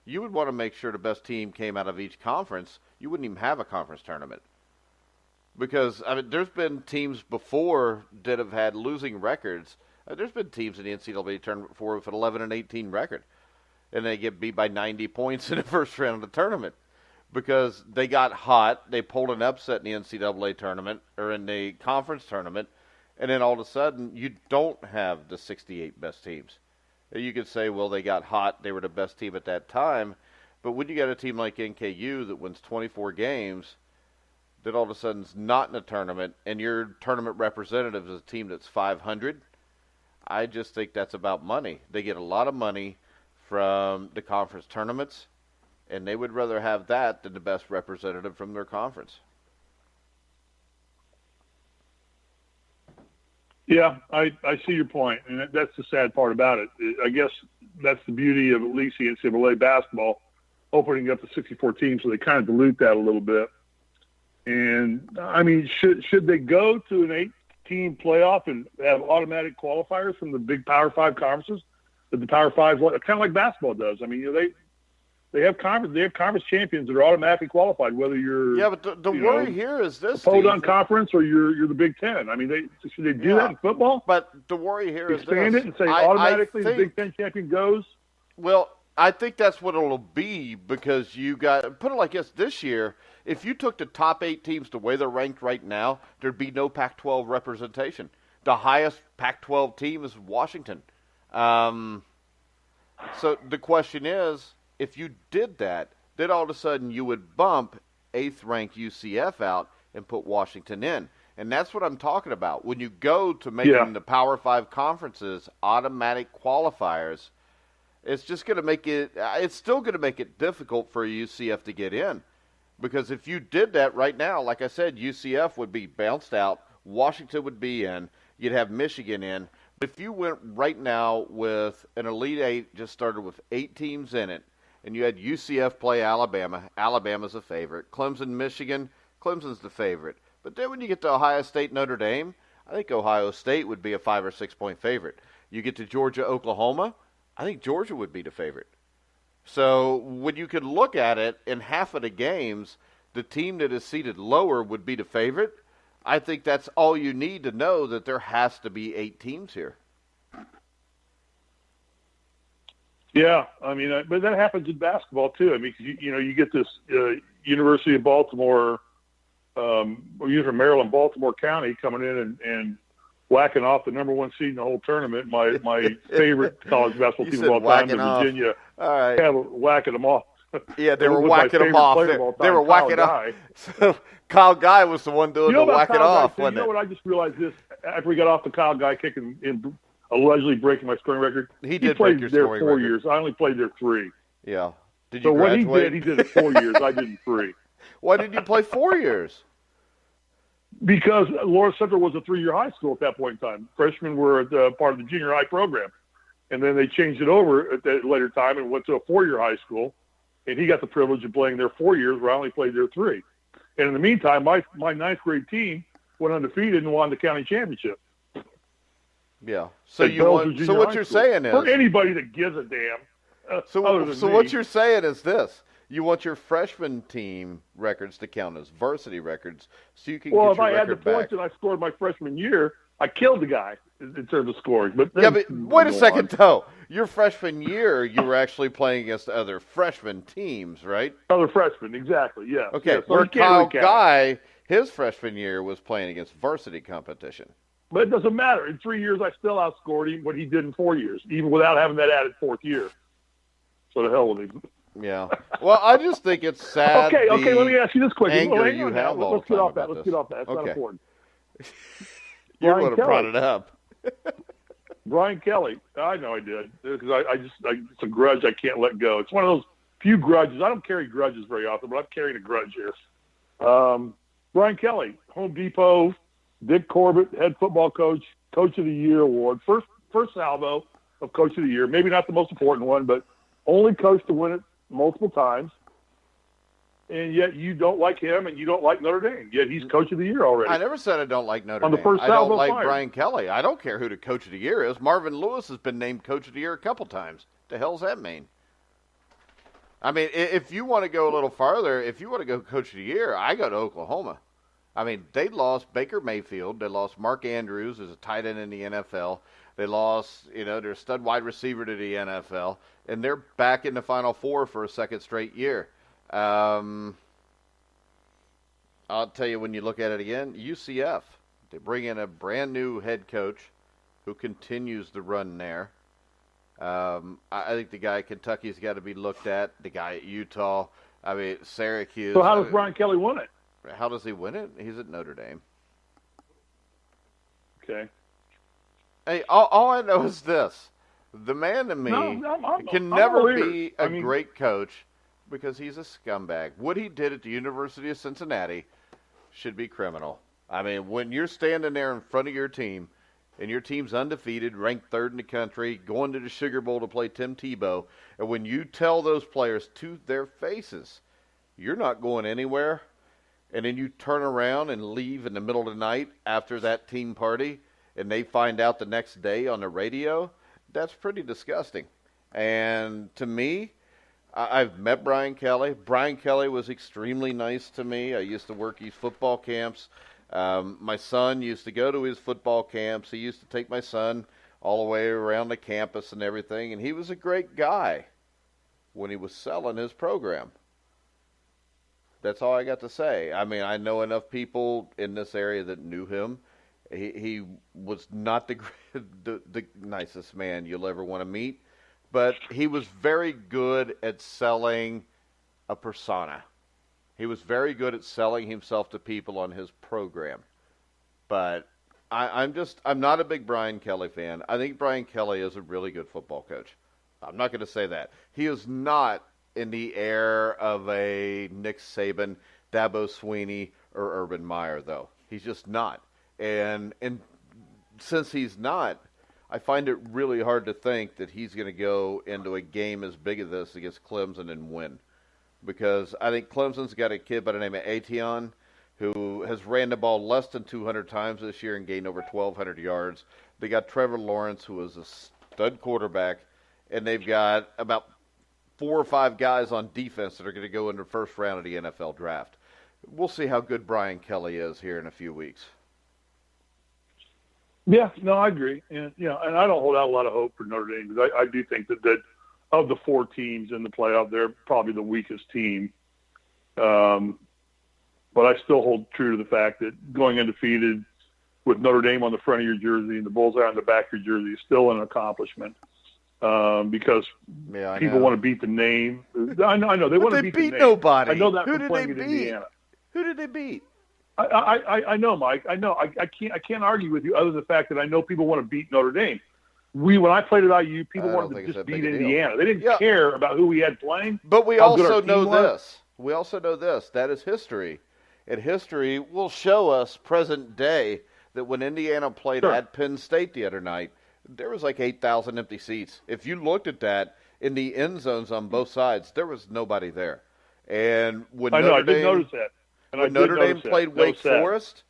you would want to make sure the best team came out of each conference. You wouldn't even have a conference tournament. Because, there's been teams before that have had losing records. There's been teams in the NCAA tournament before with an 11-18 record. And they get beat by 90 points in the first round of the tournament. Because they got hot, they pulled an upset in the NCAA tournament, or in the conference tournament, and then all of a sudden, you don't have the 68 best teams. You could say, well, they got hot. They were the best team at that time. But when you got a team like NKU that wins 24 games, that all of a sudden is not in a tournament, and your tournament representative is a team that's 500, I just think that's about money. They get a lot of money from the conference tournaments, and they would rather have that than the best representative from their conference. Yeah, I see your point, and that's the sad part about it. I guess that's the beauty of at least the NCAA basketball opening up to 64 teams, so they kind of dilute that a little bit. And, I mean, should they go to an 8-team playoff and have automatic qualifiers from the big Power 5 conferences that the Power 5, kind of like basketball does? I mean, you know, they have conference champions that are automatically qualified, whether you're but the worry here is this: the Podunk Conference or you're the Big Ten. I mean, should they do that in football? But the worry here is expand it and say automatically the Big Ten champion goes. Well, I think that's what it'll be, because you got, put it like this year, if you took the top 8 teams the way they're ranked right now, there'd be no Pac-12 representation. The highest Pac-12 team is Washington. So the question is, if you did that, then all of a sudden you would bump 8th-ranked UCF out and put Washington in. And that's what I'm talking about. When you go to making the Power 5 conferences automatic qualifiers, it's just going to make it's still going to make it difficult for UCF to get in. Because if you did that right now, like I said, UCF would be bounced out, Washington would be in, you'd have Michigan in. But if you went right now with an Elite 8, just started with 8 teams in it, and you had UCF play Alabama, Alabama's a favorite. Clemson, Michigan, Clemson's the favorite. But then when you get to Ohio State, Notre Dame, I think Ohio State would be a 5 or 6 point favorite. You get to Georgia, Oklahoma, I think Georgia would be the favorite. So when you could look at it in half of the games, the team that is seated lower would be the favorite. I think that's all you need to know, that there has to be 8 teams here. Yeah, I mean, but that happens in basketball too. I mean, you get this University of Baltimore, or University of Maryland, Baltimore County coming in and whacking off the number 1 seed in the whole tournament. My favorite college basketball team of all time, the Virginia, whacking them off. Yeah, they were whacking them off. They were whacking off. So Kyle Guy was the one doing the whacking off. You know what? I just realized this after we got off the Kyle Guy kicking and allegedly breaking my scoring record. He did played break your there scoring 4 record. years. I only played there 3. Yeah. Did you graduate? What he did it 4 years. I did it 3. Why did you play 4 years? Because Laura Central was a 3-year high school at that point in time. Freshmen were part of the junior high program. And then they changed it over at that later time and went to a 4-year high school. And he got the privilege of playing there 4 years, where I only played there 3. And in the meantime, my 9th grade team went undefeated and won the county championship. Yeah. So what you're saying is, for anybody that gives a damn. So what you're saying is this: you want your freshman team records to count as varsity records, so you can get your record back. Well, if I had the points that I scored my freshman year, I killed the guy in terms of scoring. But wait a second, though. Your freshman year, you were actually playing against other freshman teams, right? Other freshmen, exactly. Yeah. Okay. Yeah, so where Kyle Guy, his freshman year, was playing against varsity competition. But it doesn't matter. In 3 years, I still outscored him what he did in 4 years, even without having that added 4th year. So the hell with him. Yeah. Well, I just think it's sad. Okay. Let me ask you this question. Let's get off that. Let's get off that. It's not important. You're the one who brought it up. Brian Kelly. I know I did, because it's a grudge I can't let go. It's one of those few grudges. I don't carry grudges very often, but I've carried a grudge here. Brian Kelly, Home Depot, Dick Corbett, head football coach, Coach of the Year award. First salvo of Coach of the Year. Maybe not the most important one, but only coach to win it multiple times. And yet you don't like him, and you don't like Notre Dame. Yet he's Coach of the Year already. I never said I don't like Notre Dame. On the first I don't like fired. Brian Kelly. I don't care who the Coach of the Year is. Marvin Lewis has been named Coach of the Year a couple times. The hell's that mean? I mean, if you want to go a little farther, if you want to go Coach of the Year, I go to Oklahoma. I mean, they lost Baker Mayfield. They lost Mark Andrews as a tight end in the NFL. They lost, their stud wide receiver to the NFL. And they're back in the Final Four for a second straight year. I'll tell you, when you look at it again, UCF, they bring in a brand new head coach who continues the run there, I think the guy at Kentucky's got to be looked at. The guy at Utah. I mean, Syracuse. So how does Brian Kelly win it? How does he win it? He's at Notre Dame. Okay. Hey, all I know is this. The man to me can never be a great coach because he's a scumbag. What he did at the University of Cincinnati should be criminal. I mean, when you're standing there in front of your team and your team's undefeated, ranked third in the country, going to the Sugar Bowl to play Tim Tebow, and when you tell those players to their faces, you're not going anywhere, and then you turn around and leave in the middle of the night after that team party, and they find out the next day on the radio, that's pretty disgusting. And to me, I've met Brian Kelly. Brian Kelly was extremely nice to me. I used to work his football camps. My son used to go to his football camps. He used to take my son all the way around the campus and everything, and he was a great guy when he was selling his program. That's all I got to say. I mean, I know enough people in this area that knew him. He was not the nicest man you'll ever want to meet, but he was very good at selling a persona. He was very good at selling himself to people on his program. But I'm not a big Brian Kelly fan. I think Brian Kelly is a really good football coach. I'm not going to say that. He is not in the air of a Nick Saban, Dabo Swinney, or Urban Meyer, though. He's just not. And since he's not, I find it really hard to think that he's going to go into a game as big as this against Clemson and win. Because I think Clemson's got a kid by the name of Etienne who has ran the ball less than 200 times this year and gained over 1,200 yards. They got Trevor Lawrence, who is a stud quarterback, and they've got about 4 or 5 guys on defense that are going to go in the first round of the NFL draft. We'll see how good Brian Kelly is here in a few weeks. Yeah, no, I agree. And, and I don't hold out a lot of hope for Notre Dame because I do think that of the 4 teams in the playoff, they're probably the weakest team. But I still hold true to the fact that going undefeated with Notre Dame on the front of your jersey and the bullseye on the back of your jersey is still an accomplishment because people want to beat the name. I know they want to beat the name. They beat nobody. I know that Who from did playing they in beat? Indiana. Who did they beat? I know, Mike. I know. I can't argue with you other than the fact that I know people want to beat Notre Dame. When I played at IU, people wanted to just beat Indiana. They didn't care about who we had playing. But we also know this. We also know this. That is history. And history will show us present day that when Indiana played at Penn State the other night, there was like 8,000 empty seats. If you looked at that in the end zones on both sides, there was nobody there. And when I did notice that. And when Notre Dame played Wake Forest,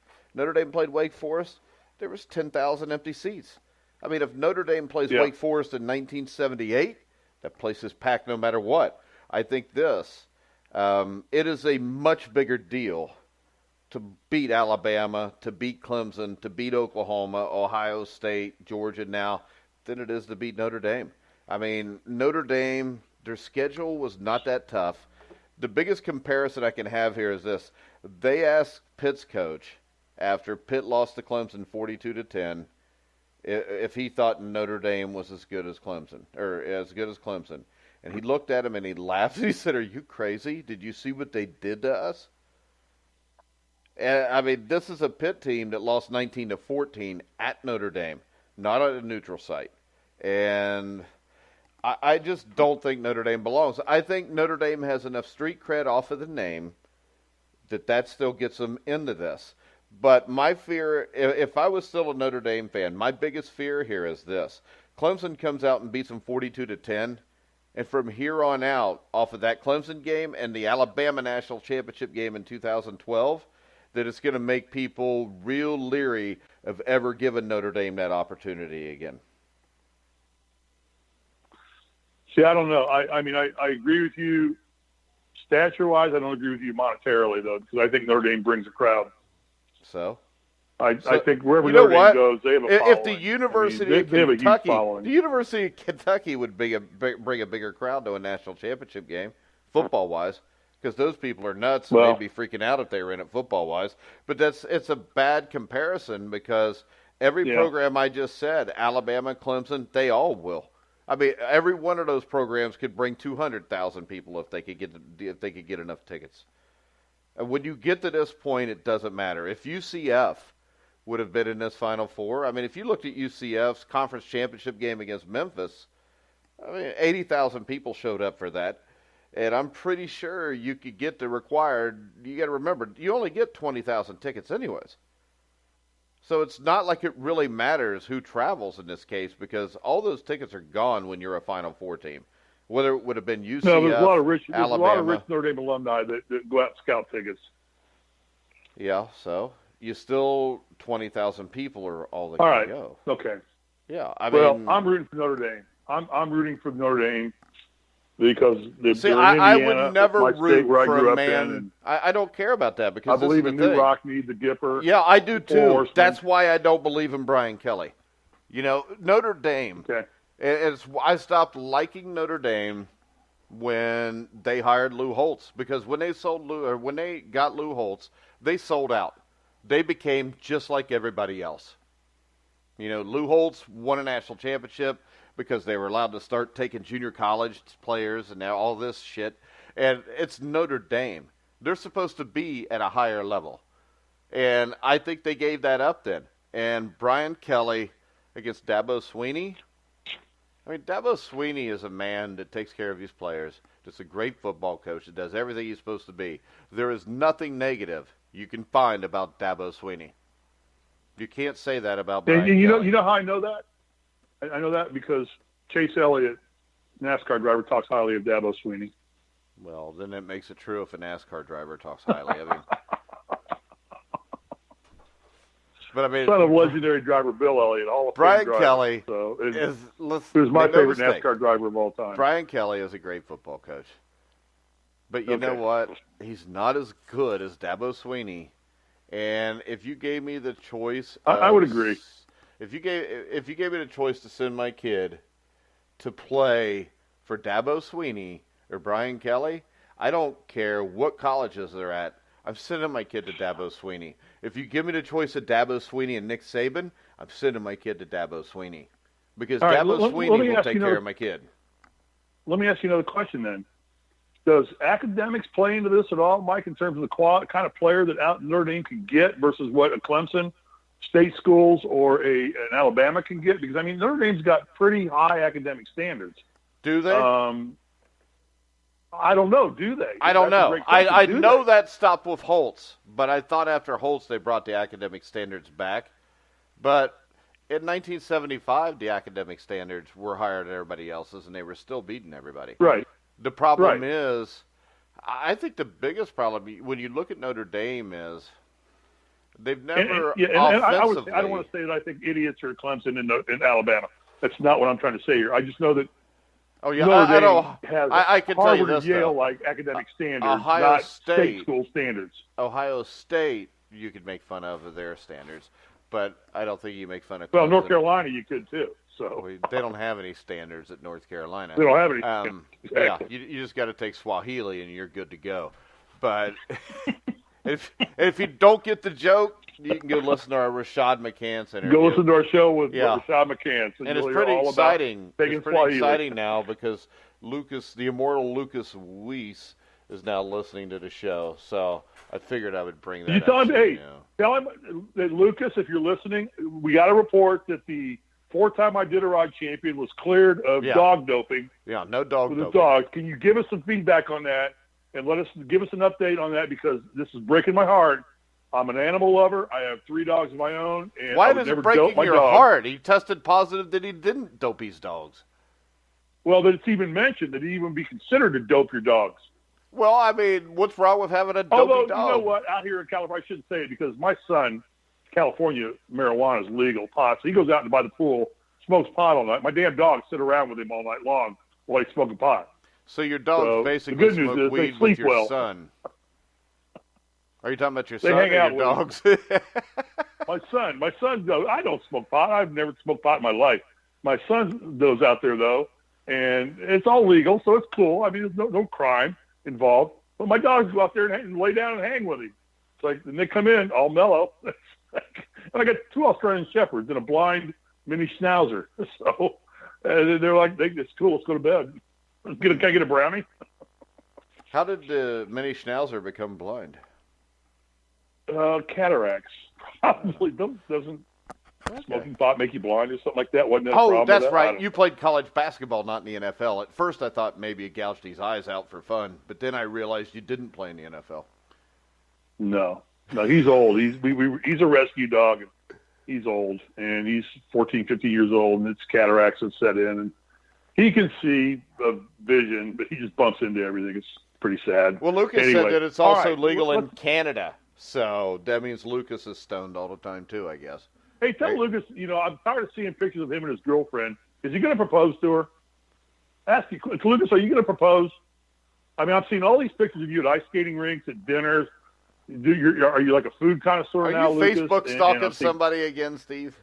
there was 10,000 empty seats. I mean, if Notre Dame plays Wake Forest in 1978, that place is packed no matter what. I think this, it is a much bigger deal to beat Alabama, to beat Clemson, to beat Oklahoma, Ohio State, Georgia now, than it is to beat Notre Dame. I mean, Notre Dame, their schedule was not that tough. The biggest comparison I can have here is this. They asked Pitt's coach, after Pitt lost to Clemson 42-10, if he thought Notre Dame was as good as Clemson. And he looked at him and he laughed and he said, "Are you crazy? Did you see what they did to us?" And, I mean, this is a Pitt team that lost 19-14 at Notre Dame, not at a neutral site. And I just don't think Notre Dame belongs. I think Notre Dame has enough street cred off of the name that still gets them into this. But my fear, if I was still a Notre Dame fan, my biggest fear here is this. Clemson comes out and beats them 42-10, and from here on out, off of that Clemson game and the Alabama National Championship game in 2012, that it's going to make people real leery of ever giving Notre Dame that opportunity again. See, I don't know. I mean, I agree with you stature-wise. I don't agree with you monetarily, though, because I think Notre Dame brings a crowd. So I think wherever Notre Dame goes, they have a following. If the University of Kentucky would bring a bigger crowd to a national championship game, football-wise, because those people are nuts and they'd be freaking out if they were in it football-wise. But it's a bad comparison because every program I just said, Alabama, Clemson, they all will. I mean, every one of those programs could bring 200,000 people if they could get enough tickets. And when you get to this point, it doesn't matter. If UCF would have been in this Final Four, I mean, if you looked at UCF's conference championship game against Memphis, I mean, 80,000 people showed up for that. And I'm pretty sure you could get the required. You got to remember, you only get 20,000 tickets anyways. So it's not like it really matters who travels in this case, because all those tickets are gone when you're a Final Four team. Whether it would have been UCF, no, there's a lot of rich Notre Dame alumni that go out and scout tickets. Yeah, so you still 20,000 people are all that all can right. go. Okay. Yeah, I'm rooting for Notre Dame. I'm rooting for Notre Dame. Because I would never root for a man. man. I don't care about that, because I believe in New Rock needs the Gipper. Yeah, I do too. That's why I don't believe in Brian Kelly. You know, Notre Dame. Okay. I stopped liking Notre Dame when they hired Lou Holtz, because when they got Lou Holtz, they sold out. They became just like everybody else. You know, Lou Holtz won a national championship because they were allowed to start taking junior college players and now all this shit. And it's Notre Dame. They're supposed to be at a higher level. And I think they gave that up then. And Brian Kelly against Dabo Swinney. I mean, Dabo Swinney is a man that takes care of his players. Just a great football coach that does everything he's supposed to be. There is nothing negative you can find about Dabo Swinney. You can't say that about Brian Kelly. You know how I know that? I know that because Chase Elliott, NASCAR driver, talks highly of Dabo Swinney. Well, then it makes it true if a NASCAR driver talks highly of him. But I mean, son of legendary driver Bill Elliott, all of Brian driver, Kelly is my favorite NASCAR driver of all time. Brian Kelly is a great football coach. But you know what? He's not as good as Dabo Swinney. And if you gave me the choice, I would agree. If you gave me the choice to send my kid to play for Dabo Swinney or Brian Kelly, I don't care what colleges they're at. I'm sending my kid to Dabo Swinney. If you give me the choice of Dabo Swinney and Nick Saban, I'm sending my kid to Dabo Swinney, because Dabo Swinney will take care of my kid. Let me ask you another question then. Does academics play into this at all, Mike, in terms of the kind of player that Notre Dame can get versus what a Clemson, state schools, or an Alabama can get? Because, I mean, Notre Dame's got pretty high academic standards. Do they? I don't know. Do they? I don't know. I know that stopped with Holtz, but I thought after Holtz they brought the academic standards back. But in 1975, the academic standards were higher than everybody else's, and they were still beating everybody. Right. The problem is, I think the biggest problem when you look at Notre Dame is they've never offensively. I don't want to say that I think idiots are Clemson in Alabama. That's not what I'm trying to say here. I just know that. Oh yeah, Notre Dame has I can Harvard tell you this, and Yale like academic standards, Ohio not State, state school standards. Ohio State, you could make fun of their standards, but I don't think you make fun of. Well, North Carolina, you could too. So they don't have any standards at North Carolina. They don't have any. Yeah, you just got to take Swahili and you're good to go. But if you don't get the joke, you can go listen to our Rashad McCants interview. Go listen to our show with Rashad McCants. And it's pretty exciting. It's pretty exciting now because the immortal Lucas Weiss is now listening to the show. So I figured I would bring that up. Tell him that, Lucas, if you're listening, we got a report that the 4-time Iditarod champion was cleared of dog doping. Yeah, no dog with doping. His dog. Can you give us some feedback on that and give us an update on that, because this is breaking my heart. I'm an animal lover. I have 3 dogs of my own. And why does it break your heart? He tested positive that he didn't dope his dogs. Well, that it's even mentioned that he even be considered to dope your dogs. Well, I mean, what's wrong with having a dopey dog? Although, you know what? Out here in California, I shouldn't say it because my son, California, marijuana is legal, pot. So he goes out by the pool, smokes pot all night. My damn dogs sit around with him all night long while he's smoking pot. So your dogs basically smoke weed with your son. Are you talking about your son or your dogs? My son does. I don't smoke pot. I've never smoked pot in my life. My son does out there, though, and it's all legal, so it's cool. I mean, there's no crime involved. But my dogs go out there and lay down and hang with him. It's like, and they come in all mellow. And I got 2 Australian Shepherds and a blind mini Schnauzer. So And they're like, it's cool, let's go to bed. Can I get a brownie? How did Minnie Schnauzer become blind? Cataracts. Probably doesn't smoking pot make you blind or something like that? Wasn't that a Oh, problem that's with that? right. You played college basketball, not in the NFL. At first, I thought maybe he gouged his eyes out for fun, but then I realized you didn't play in the NFL. No, he's old. He's a rescue dog. And he's old, and he's 14, 15 years old, and it's cataracts that set in. And he can see the vision, but he just bumps into everything. It's pretty sad. Well, Lucas anyway, said that it's also right, legal in Canada, so that means Lucas is stoned all the time too, I guess. Hey, tell Lucas, I'm tired of seeing pictures of him and his girlfriend. Is he going to propose to her? Ask you, Lucas, are you going to propose? I mean, I've seen all these pictures of you at ice skating rinks, at dinners. Are you like a food connoisseur now, Lucas? Are you Facebook stalking somebody again, Steve?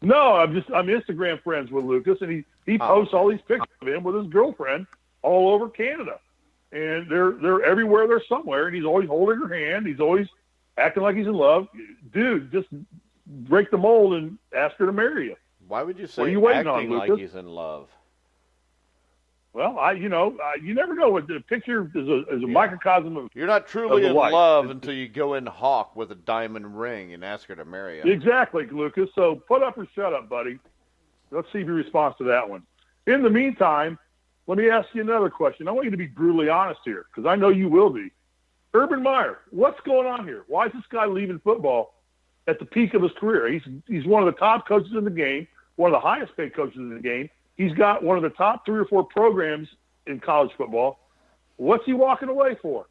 No, I'm Instagram friends with Lucas, and he posts all these pictures of him with his girlfriend all over Canada. And they're everywhere, they're somewhere, and he's always holding her hand. He's always acting like he's in love. Dude, just break the mold and ask her to marry you. Why would you say acting like he's in love? Well, you never know. What the picture is a microcosm of. You're not truly in love until you go in hawk with a diamond ring and ask her to marry you. Exactly, Lucas. So put up or shut up, buddy. Let's see if he responds to that one. In the meantime, let me ask you another question. I want you to be brutally honest here, because I know you will be. Urban Meyer, what's going on here? Why is this guy leaving football at the peak of his career? He's one of the top coaches in the game, one of the highest paid coaches in the game. He's got one of the top 3 or 4 programs in college football. What's he walking away for?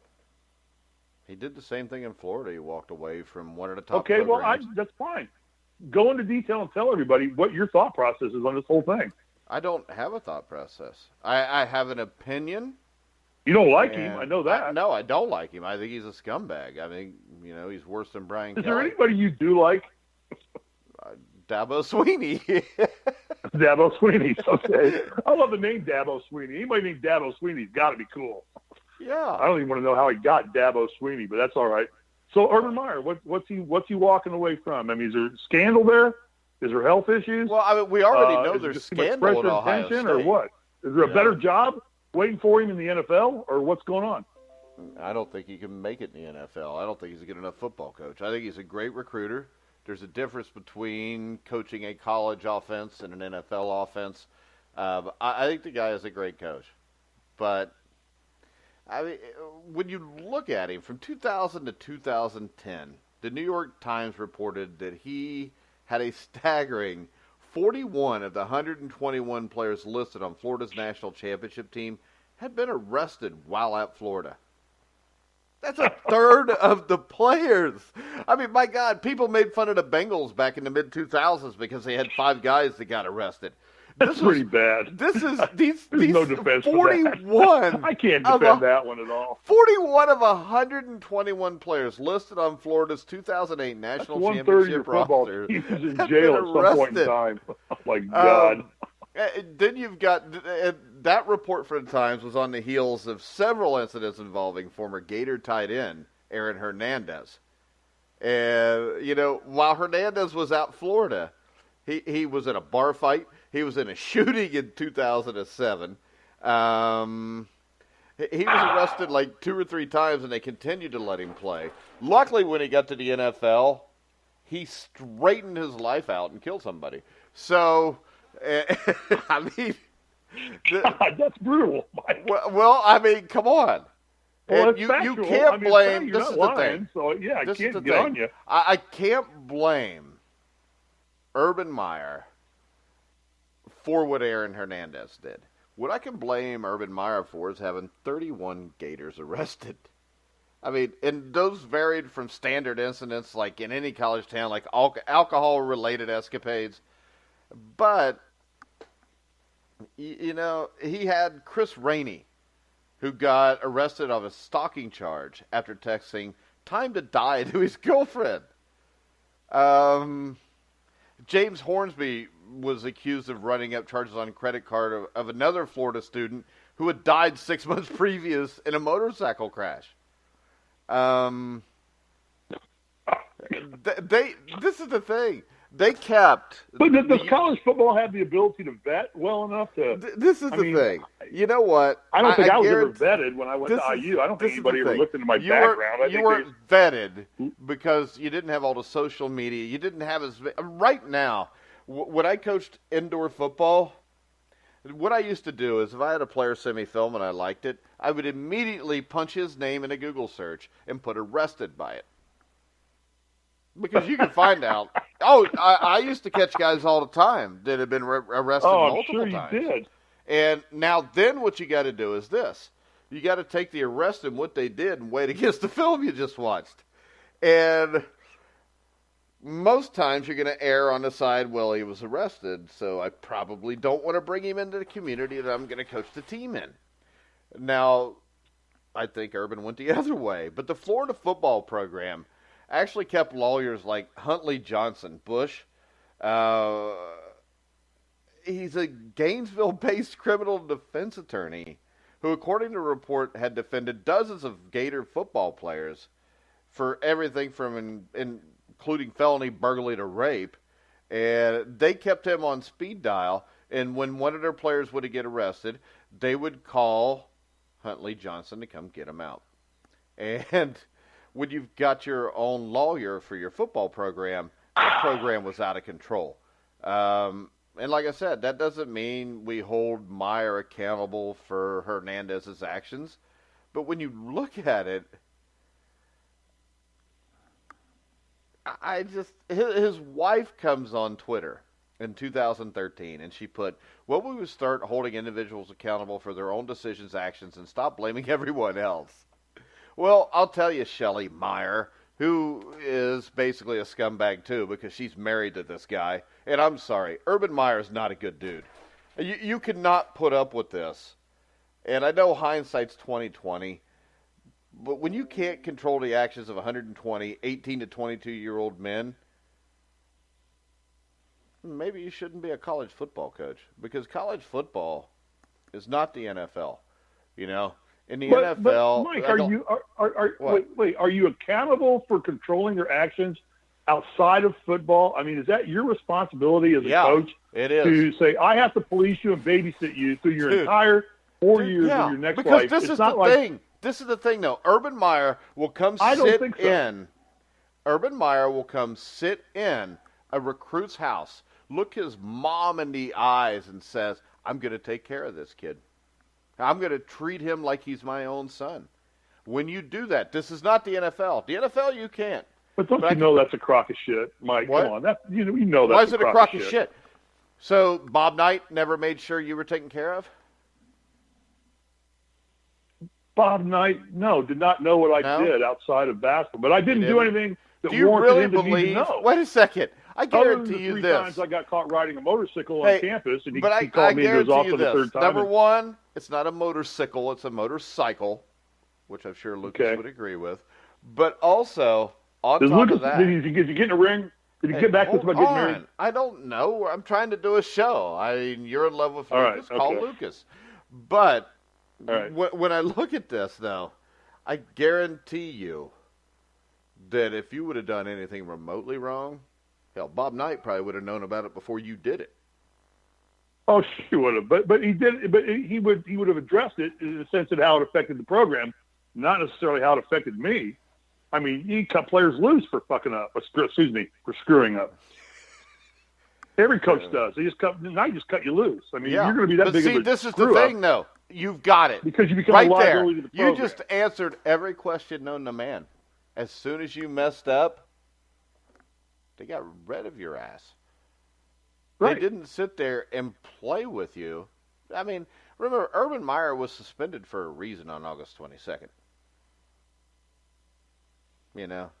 He did the same thing in Florida. He walked away from one of the top programs. Well, that's fine. Go into detail and tell everybody what your thought process is on this whole thing. I don't have a thought process. I have an opinion. You don't like him. I know that. No, I don't like him. I think he's a scumbag. I think, he's worse than Brian Kelly. Is there anybody you do like? Dabo Sweeney. Dabo Sweeney. Okay. I love the name Dabo Sweeney. Anybody named Dabo Sweeney's got to be cool. Yeah. I don't even want to know how he got Dabo Sweeney, but that's all right. So Urban Meyer, what's he walking away from? I mean, is there scandal there? Is there health issues? Well, I mean, we already know there's scandal at Ohio State. Or what? Is there a better job waiting for him in the NFL, or what's going on? I don't think he can make it in the NFL. I don't think he's a good enough football coach. I think he's a great recruiter. There's a difference between coaching a college offense and an NFL offense. I think the guy is a great coach. But, I mean, when you look at him, from 2000 to 2010, the New York Times reported that he had a staggering 41 of the 121 players listed on Florida's national championship team had been arrested while at Florida. That's a third of the players. I mean, my God, people made fun of the Bengals back in the mid-2000s because they had 5 guys that got arrested. That's pretty bad. This is these no defense 41. I can't defend that one at all. 41 of 121 players listed on Florida's 2008 national championship roster. He was in jail at some point in time. Oh my God. Then you've got that report from the Times was on the heels of several incidents involving former Gator tight end Aaron Hernandez. And while Hernandez was out in Florida, he was in a bar fight. He was in a shooting in 2007. He was arrested like 2 or 3 times, and they continued to let him play. Luckily, when he got to the NFL, he straightened his life out and killed somebody. So, I mean, that's brutal. Well, I mean, come on. Well, you can't blame. This is the thing. So yeah, I can't get on you. I can't blame Urban Meyer for what Aaron Hernandez did. What I can blame Urban Meyer for is having 31 Gators arrested. I mean, and those varied from standard incidents like in any college town, like alcohol-related escapades. But, he had Chris Rainey, who got arrested on a stalking charge after texting "time to die" to his girlfriend. James Hornsby was accused of running up charges on credit card of another Florida student who had died 6 months previous in a motorcycle crash. This is the thing. They kept. But does college football have the ability to vet well enough to? This is the thing. You know what? I don't think I was ever vetted when I went to IU. I don't think anybody ever looked into my background. You weren't vetted because you didn't have all the social media. You didn't have as right now. When I coached indoor football, what I used to do is if I had a player send me film and I liked it, I would immediately punch his name in a Google search and put arrested by it. Because you can find out. Oh, I used to catch guys all the time that had been arrested multiple times. You did. And now then what you got to do is this. You got to take the arrest and what they did and weigh it against the film you just watched. And most times you're going to err on the side, well, he was arrested, so I probably don't want to bring him into the community that I'm going to coach the team in. Now, I think Urban went the other way. But the Florida football program actually kept lawyers like Huntley Johnson Bush. He's a Gainesville-based criminal defense attorney who, according to a report, had defended dozens of Gator football players for everything from including felony burglary to rape. And they kept him on speed dial, and when one of their players would get arrested, they would call Huntley Johnson to come get him out. And when you've got your own lawyer for your football program, that program was out of control. And like I said, that doesn't mean we hold Meyer accountable for Hernandez's actions. But when you look at it, his wife comes on Twitter in 2013, and she put, well, we would start holding individuals accountable for their own decisions, actions, and stop blaming everyone else. Well, I'll tell you, Shelley Meyer, who is basically a scumbag too because she's married to this guy. And I'm sorry, Urban Meyer is not a good dude. You cannot put up with this. And I know hindsight's 20/20, but when you can't control the actions of 120 18 to 22-year-old men, maybe you shouldn't be a college football coach because college football is not the NFL, you know. In the NFL, Mike, are you accountable for controlling your actions outside of football? I mean, is that your responsibility as a coach? It is. To say, I have to police you and babysit you through your entire 4 years of your next life. Because this is the thing. This is the thing, though. Urban Meyer will come sit in. Urban Meyer will come sit in a recruit's house, look his mom in the eyes, and says, I'm going to take care of this kid. I'm going to treat him like he's my own son. When you do that, this is not the NFL. The NFL, you can't. But don't you know that's a crock of shit, Mike? What? Come on. You know that's Why is it a crock of shit? So Bob Knight never made sure you were taken care of? Bob Knight, did not know what I did outside of basketball. But I didn't do anything that warranted him to need to know. Wait a second. I guarantee you this. 3 times I got caught riding a motorcycle on campus, and he called me into his office the third time. Number one, it's not a motorcycle, it's a motorcycle, which I'm sure Lucas would agree with. But also, on top of that... Did you get in a ring? Did he get back with about getting married? I don't know. I'm trying to do a show. You're in love with Lucas. Call Lucas. But when I look at this, though, I guarantee you that if you would have done anything remotely wrong, hell, Bob Knight probably would have known about it before you did it. Oh, she would have, but he did. But he would have addressed it in the sense of how it affected the program, not necessarily how it affected me. I mean, he cut players loose for fucking up. For screwing up. Every coach does. Knight just cut you loose. I mean, you're going to be that big of a screw up. This is the thing, though. You've got it because you become right a liability to the program. You just answered every question known to man. As soon as you messed up, they got rid of your ass. Right. They didn't sit there and play with you. I mean, remember, Urban Meyer was suspended for a reason on August 22nd. You know,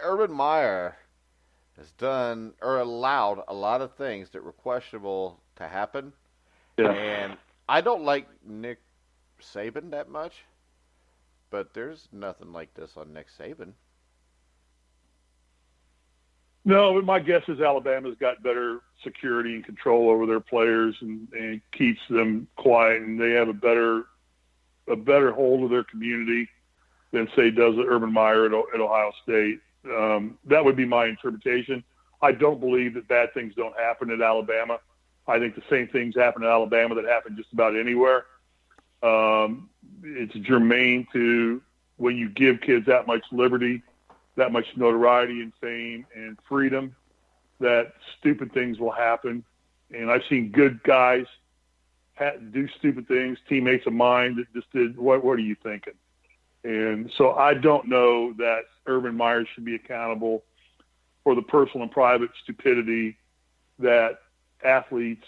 Urban Meyer has done or allowed a lot of things that were questionable to happen. Yeah. And I don't like Nick Saban that much, but there's nothing like this on Nick Saban. No, but my guess is Alabama's got better security and control over their players and keeps them quiet, and they have a better hold of their community than, say, does Urban Meyer at Ohio State. That would be my interpretation. I don't believe that bad things don't happen at Alabama. I think the same things happen at Alabama that happen just about anywhere. It's germane to when you give kids that much liberty, that much notoriety and fame and freedom, that stupid things will happen. And I've seen good guys do stupid things, teammates of mine that just did, what are you thinking? And so I don't know that Urban Meyer should be accountable for the personal and private stupidity that athletes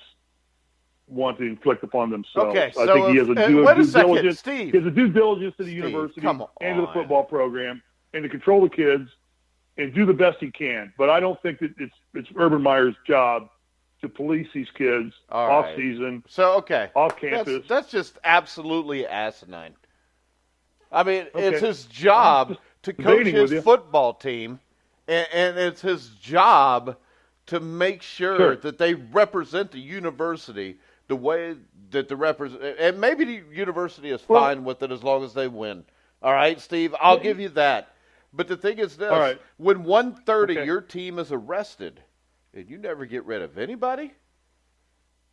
want to inflict upon themselves. Okay, I think he has a due diligence. Steve. He has a due diligence to the university and to the football program and to control the kids and do the best he can. But I don't think that it's Urban Meyer's job to police these kids off season, off campus. That's just absolutely asinine. I mean, it's his job to coach his football team, and it's his job to make sure that they represent the university the way that and maybe the university is fine with it as long as they win. All right, Steve, I'll give you that. But the thing is this, when 1/3 of your team is arrested and you never get rid of anybody?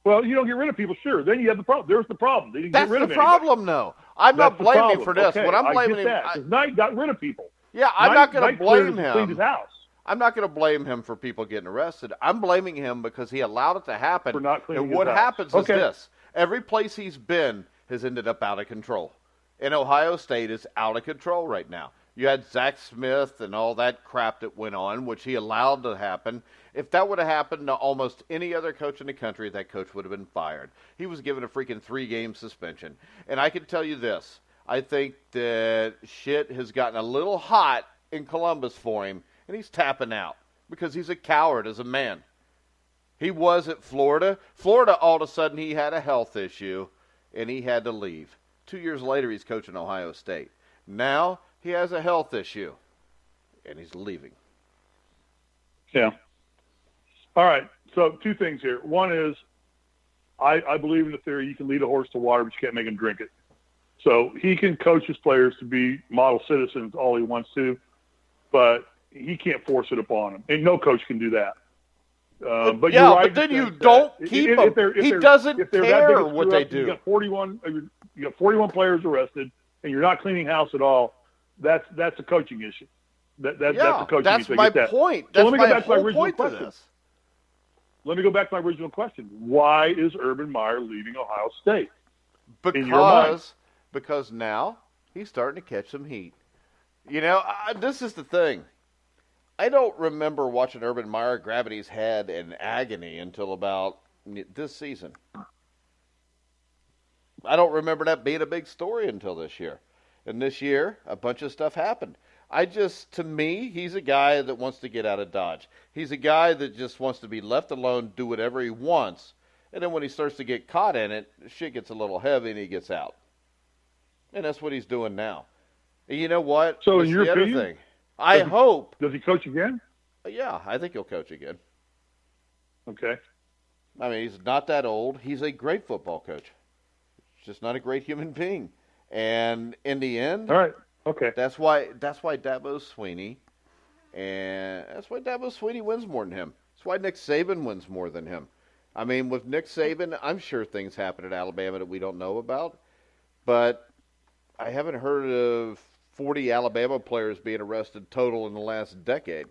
Well, you don't get rid of people, sure. Then you have the problem. There's the problem. They didn't get rid of anybody. That's the problem, though. I'm not blaming him for this. Okay, what I'm blaming him, Knight got rid of people. Yeah, I'm not going to blame him. Cleaned his house. I'm not going to blame him for people getting arrested. I'm blaming him because he allowed it to happen. For not cleaning and what his house. happens is this. Every place he's been has ended up out of control. And Ohio State is out of control right now. You had Zach Smith and all that crap that went on, which he allowed to happen. If that would have happened to almost any other coach in the country, that coach would have been fired. He was given a freaking 3-game suspension. And I can tell you this. I think that shit has gotten a little hot in Columbus for him, and he's tapping out because he's a coward as a man. He was at Florida. Florida, all of a sudden, he had a health issue, and he had to leave. 2 years later, he's coaching Ohio State. Now he has a health issue, and he's leaving. Yeah. All right. So 2 things here. One is I believe in the theory you can lead a horse to water, but you can't make him drink it. So he can coach his players to be model citizens all he wants to, but he can't force it upon them. And no coach can do that. But yeah, you're right. But then you don't keep him. He doesn't care what they do. You got 41 players arrested, and you're not cleaning house at all. That's a coaching issue. That's a coaching issue. That's my point. That's my whole point to this. Let me go back to my original question. Why is Urban Meyer leaving Ohio State? In your mind? Because now he's starting to catch some heat. You know, this is the thing. I don't remember watching Urban Meyer grabbing his head in agony until about this season. I don't remember that being a big story until this year. And this year, a bunch of stuff happened. To me, he's a guy that wants to get out of Dodge. He's a guy that just wants to be left alone, do whatever he wants. And then when he starts to get caught in it, shit gets a little heavy and he gets out. And that's what he's doing now. And you know what? So in your opinion, thing. I hope. Does he coach again? Yeah, I think he'll coach again. Okay. I mean, he's not that old. He's a great football coach. He's just not a great human being. And in the end, all right. Okay. That's why Dabo Swinney wins more than him. That's why Nick Saban wins more than him. I mean, with Nick Saban, I'm sure things happen at Alabama that we don't know about, but I haven't heard of 40 Alabama players being arrested total in the last decade.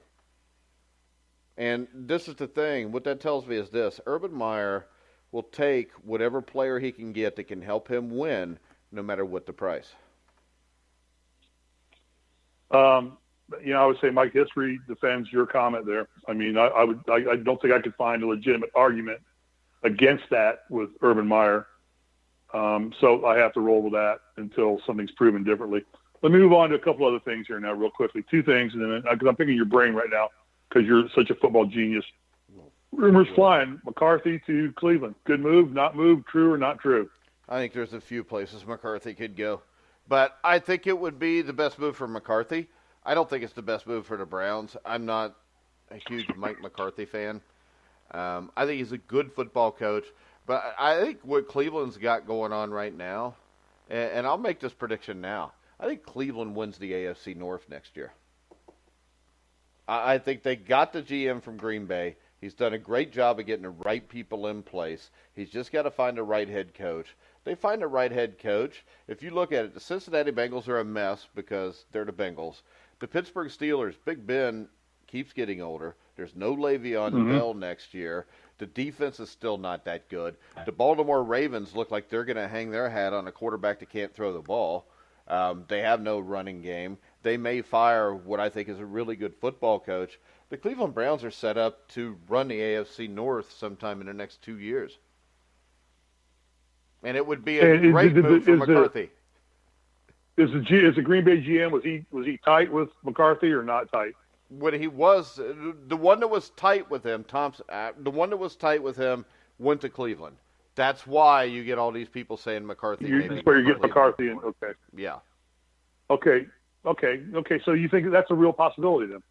And this is the thing. What that tells me is this. Urban Meyer will take whatever player he can get that can help him win, no matter what the price. I would say Mike history defends your comment there. I mean, I don't think I could find a legitimate argument against that with Urban Meyer. So I have to roll with that until something's proven differently. Let me move on to a couple other things here now real quickly. 2 things, and then because I'm picking your brain right now because you're such a football genius. Rumors flying, McCarthy to Cleveland. Good move, not move, true or not true? I think there's a few places McCarthy could go. But I think it would be the best move for McCarthy. I don't think it's the best move for the Browns. I'm not a huge Mike McCarthy fan. I think he's a good football coach. But I think what Cleveland's got going on right now, and I'll make this prediction now, I think Cleveland wins the AFC North next year. I think they got the GM from Green Bay. He's done a great job of getting the right people in place. He's just got to find the right head coach. They find the right head coach. If you look at it, the Cincinnati Bengals are a mess because they're the Bengals. The Pittsburgh Steelers, Big Ben keeps getting older. There's no Le'Veon Bell next year. The defense is still not that good. The Baltimore Ravens look like they're going to hang their hat on a quarterback that can't throw the ball. They have no running game. They may fire what I think is a really good football coach. The Cleveland Browns are set up to run the AFC North sometime in the next 2 years. And it would be a great move for McCarthy. Is the Green Bay GM, was he tight with McCarthy or not tight? When he was, the one that was tight with him, the one that was tight with him went to Cleveland. That's why you get all these people saying McCarthy. That's where you get McCarthy in. Okay. Yeah. Okay. So you think that's a real possibility then?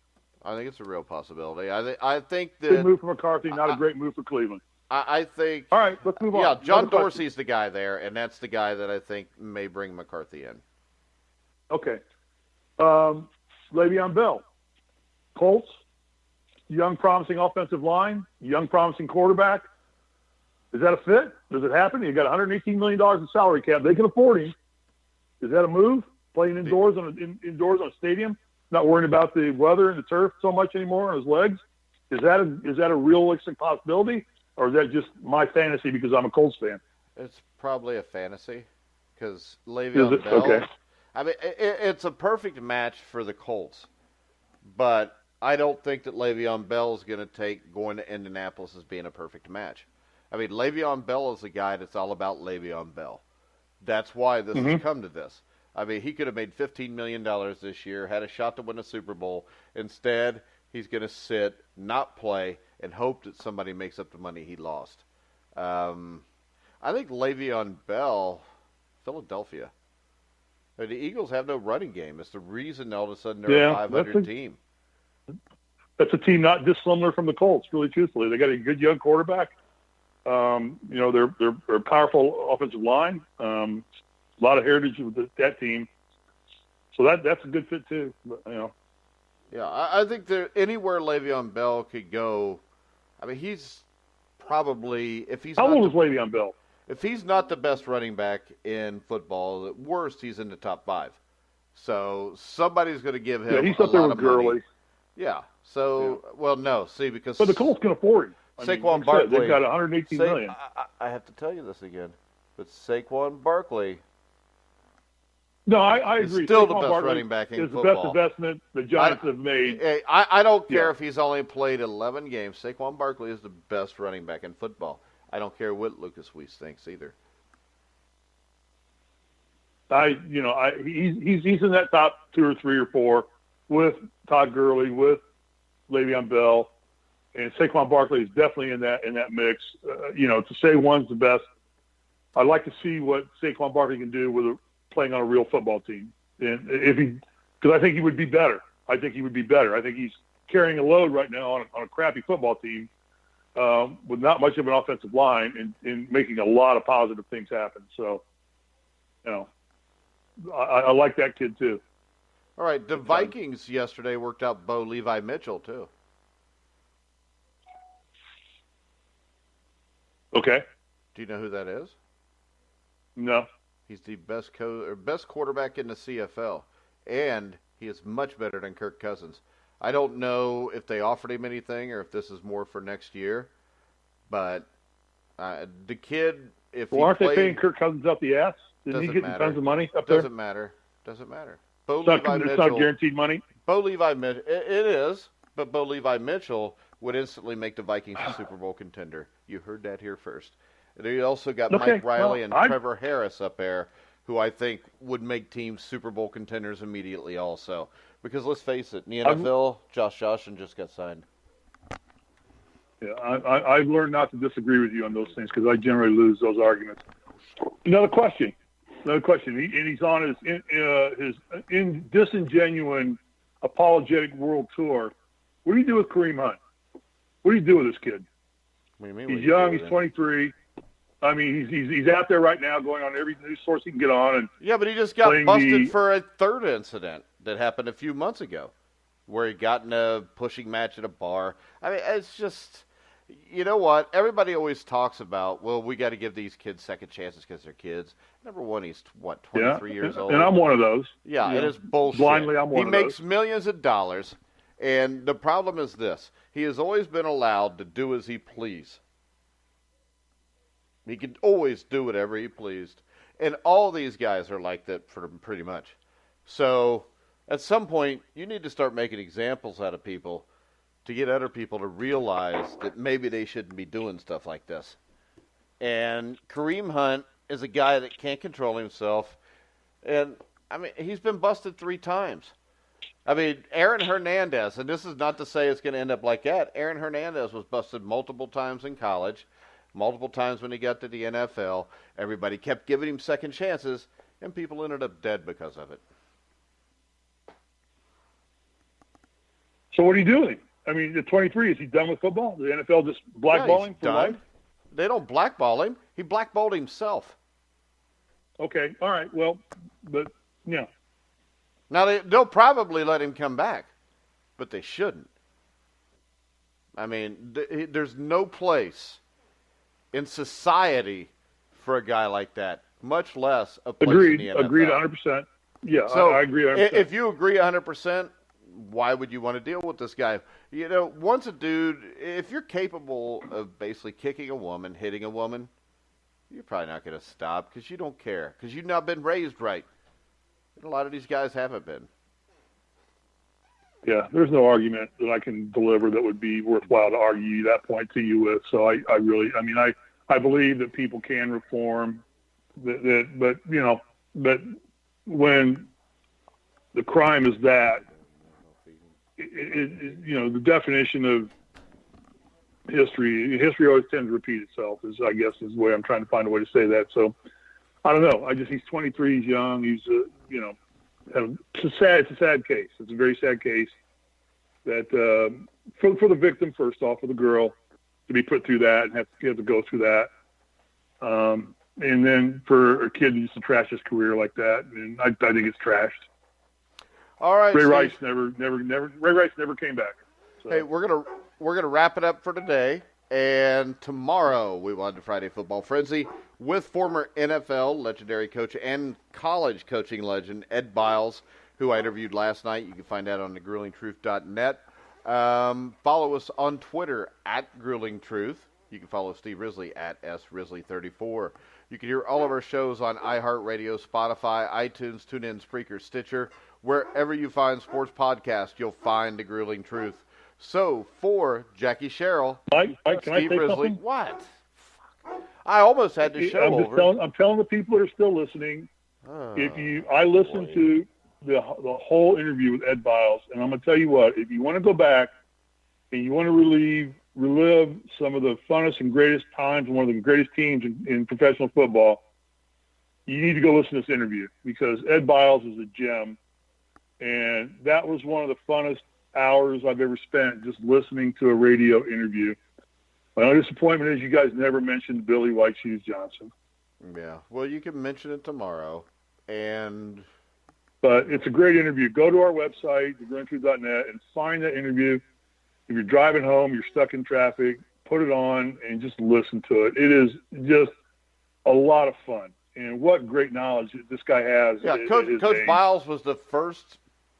I think it's a real possibility. I think that good move for McCarthy, not a great move for Cleveland. I think. All right, let's move on. Yeah, John Dorsey's the guy there, and that's the guy that I think may bring McCarthy in. Okay. Le'Veon Bell, Colts, young promising offensive line, young promising quarterback. Is that a fit? Does it happen? You got $118 million in salary cap. They can afford him. Is that a move? Playing indoors on a stadium, not worrying about the weather and the turf so much anymore on his legs. Is that a realistic possibility, or is that just my fantasy because I'm a Colts fan? It's probably a fantasy because Le'Veon Bell. Okay. I mean, it's a perfect match for the Colts, but I don't think that Le'Veon Bell is going to take going to Indianapolis as being a perfect match. I mean, Le'Veon Bell is a guy that's all about Le'Veon Bell. That's why this has come to this. I mean, he could have made $15 million this year, had a shot to win a Super Bowl. Instead, he's going to sit, not play, and hope that somebody makes up the money he lost. I think Le'Veon Bell, Philadelphia. I mean, the Eagles have no running game. It's the reason all of a sudden they're a 500 team. That's a team not dissimilar from the Colts, really truthfully. They got a good young quarterback. They're a powerful offensive line. A lot of heritage with that team. So that's a good fit too. Yeah, I think anywhere Le'Veon Bell could go. I mean, he's probably how old is Le'Veon Bell? If he's not the best running back in football, at worst he's in the top 5. So somebody's going to give him. Yeah, he's a up there lot with of money. Gurley. Yeah. So well, no, see because. But the Colts can afford him. Saquon Barkley. They've got $118 million. I have to tell you this again, but Saquon Barkley. No, I agree. Still Saquon the best Barkley running back in football. Is the best investment the Giants have made. I don't care if he's only played 11 games. Saquon Barkley is the best running back in football. I don't care what Lucas Weiss thinks either. He's in that top 2 or 3 or 4 with Todd Gurley, with Le'Veon Bell, and Saquon Barkley is definitely in that mix. To say one's the best, I'd like to see what Saquon Barkley can do with playing on a real football team, and because I think he would be better. I think he's carrying a load right now on a crappy football team with not much of an offensive line and making a lot of positive things happen. So, I like that kid too. All right, the Vikings yesterday worked out Bo Levi Mitchell too. Okay. Do you know who that is? No. He's the best quarterback in the CFL, and he is much better than Kirk Cousins. I don't know if they offered him anything or if this is more for next year, but the kid, aren't they paying Kirk Cousins up the ass? Didn't he get tons of money up there? Doesn't matter. It's not guaranteed mony? Bo Levi Mitchell, it is, but Bo Levi Mitchell would instantly make the Vikings a Super Bowl contender. You heard that here first. They also got Mike Riley and Trevor Harris up there, who I think would make teams Super Bowl contenders immediately also. Because let's face it, in the NFL, Josh Joshin just got signed. Yeah, I've learned not to disagree with you on those things because I generally lose those arguments. Another question. He's on his disingenuine, apologetic world tour. What do you do with Kareem Hunt? What do you do with this kid? What do you mean? He's young. He's 23. I mean, he's out there right now going on every news source he can get on. And yeah, but he just got busted for a third incident that happened a few months ago. where he got in a pushing match at a bar. I mean, it's just, you know what? Everybody always talks about, well, we got to give these kids second chances because they're kids. Number one, he's, 23 years old? And I'm one of those. Yeah, it is bullshit. Blindly, I'm one of those. He makes millions of dollars, and the problem is this. He has always been allowed to do as he pleased. He could always do whatever he pleased. And all these guys are like that for pretty much. So at some point, you need to start making examples out of people to get other people to realize that maybe they shouldn't be doing stuff like this. And Kareem Hunt is a guy that can't control himself. And, I mean, he's been busted 3 times. I mean, Aaron Hernandez, and this is not to say it's going to end up like that. Aaron Hernandez was busted multiple times in college, multiple times when he got to the NFL. Everybody kept giving him second chances, and people ended up dead because of it. So what are you doing? I mean, at 23, is he done with football? The NFL just blackballing him for life? They don't blackball him. He blackballed himself. Okay, all right. Well, but, yeah. Now, they'll probably let him come back, but they shouldn't. I mean, there's no place in society for a guy like that, much less a place in the NFL. Agreed 100%. Yeah, so I agree 100%. If you agree 100%, why would you want to deal with this guy? You know, once a dude, if you're capable of basically kicking a woman, hitting a woman, you're probably not going to stop because you don't care, because you've not been raised right. And a lot of these guys haven't been. Yeah, there's no argument that I can deliver that would be worthwhile to argue that point to you with. So I believe that people can reform, but when the crime is that, the definition of history always tends to repeat itself, is the way I'm trying to find a way to say that. So I don't know. He's 23, he's young, he's it's a sad case. It's a very sad case that for the victim, first off, for the girl to be put through that and have to go through that. And then for a kid just to trash his career like that, and I think it's trashed. All right, Ray Rice never came back. So. Hey, we're gonna wrap it up for today, and tomorrow we will have the Friday Football Frenzy with former NFL legendary coach and college coaching legend Ed Biles, who I interviewed last night. You can find that on thegruelingtruth.net. Follow us on Twitter @GruelingTruth. You can follow Steve Risley @SRisley34. You can hear all of our shows on iHeartRadio, Spotify, iTunes, TuneIn, Spreaker, Stitcher. Wherever you find sports podcasts, you'll find The Grueling Truth. So, for Jackie Sherrill, Mike, can Steve I say Risley, something? What? I almost had the show over. I'm telling the people that are still listening, I listened to the whole interview with Ed Biles, and I'm going to tell you what, if you want to go back and you want to relive some of the funnest and greatest times and one of the greatest teams in professional football, you need to go listen to this interview, because Ed Biles is a gem. And that was one of the funnest hours I've ever spent, just listening to a radio interview. My only disappointment is you guys never mentioned Billy White Shoes Johnson. Yeah, well, you can mention it tomorrow. But it's a great interview. Go to our website, thegruelingtruth.net, and find that interview. If you're driving home, you're stuck in traffic, put it on and just listen to it. It is just a lot of fun. And what great knowledge this guy has. Yeah, Coach Biles was the first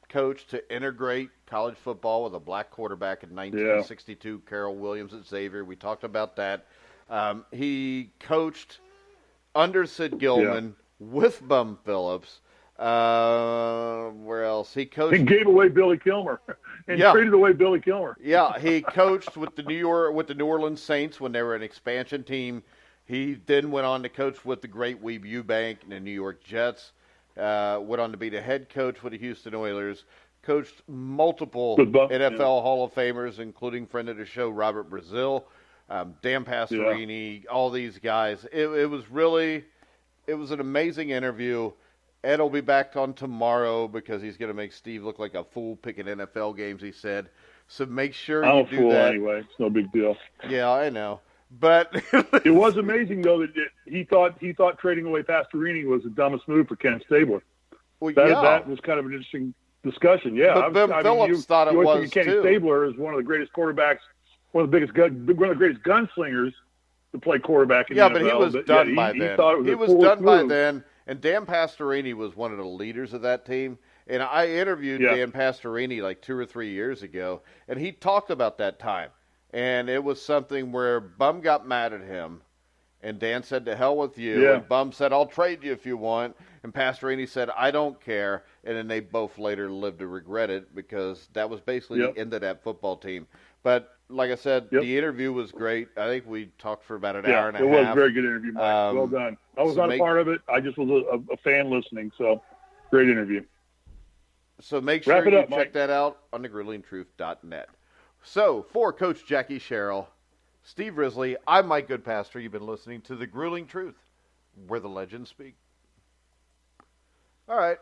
coach to integrate college football with a black quarterback in 1962, Carroll Williams at Xavier. We talked about that. He coached under Sid Gilman with Bum Phillips. Where else? He coached. He gave away Billy Kilmer and traded away Billy Kilmer. Yeah, he coached with the New Orleans Saints when they were an expansion team. He then went on to coach with the great Weeb Ewbank and the New York Jets. Went on to be the head coach with the Houston Oilers, coached multiple NFL Hall of Famers, including friend of the show Robert Brazil, Dan Pastorini, all these guys. It was an amazing interview. Ed will be back on tomorrow because he's going to make Steve look like a fool picking NFL games, he said. So make sure you do that. I'm a fool anyway. It's no big deal. Yeah, I know. But it was amazing, though, that he thought trading away Pastorini was the dumbest move for Ken Stabler. Well, that was kind of an discussion. Yeah, but Ben Phillips thought it was Kenny too. Stabler is one of the greatest quarterbacks, one of the greatest gunslingers to play quarterback in the NFL. But he was done by then. He was done by then, and Dan Pastorini was one of the leaders of that team. And I interviewed Dan Pastorini like 2 or 3 years ago, and he talked about that time. And it was something where Bum got mad at him, and Dan said, "To hell with you." Yeah. And Bum said, "I'll trade you if you want." And Pastorini said, "I don't care." And then they both later lived to regret it because that was basically the end of that football team. But like I said, the interview was great. I think we talked for about an hour and a half. It was a very good interview, Mike. Well done. I was not a part of it. I just was a fan listening. So great interview. So make sure you check that out on thegruelingtruth.net. So for Coach Jackie Sherrill, Steve Risley, I'm Mike Goodpaster. You've been listening to The Grueling Truth, where the legends speak. All right.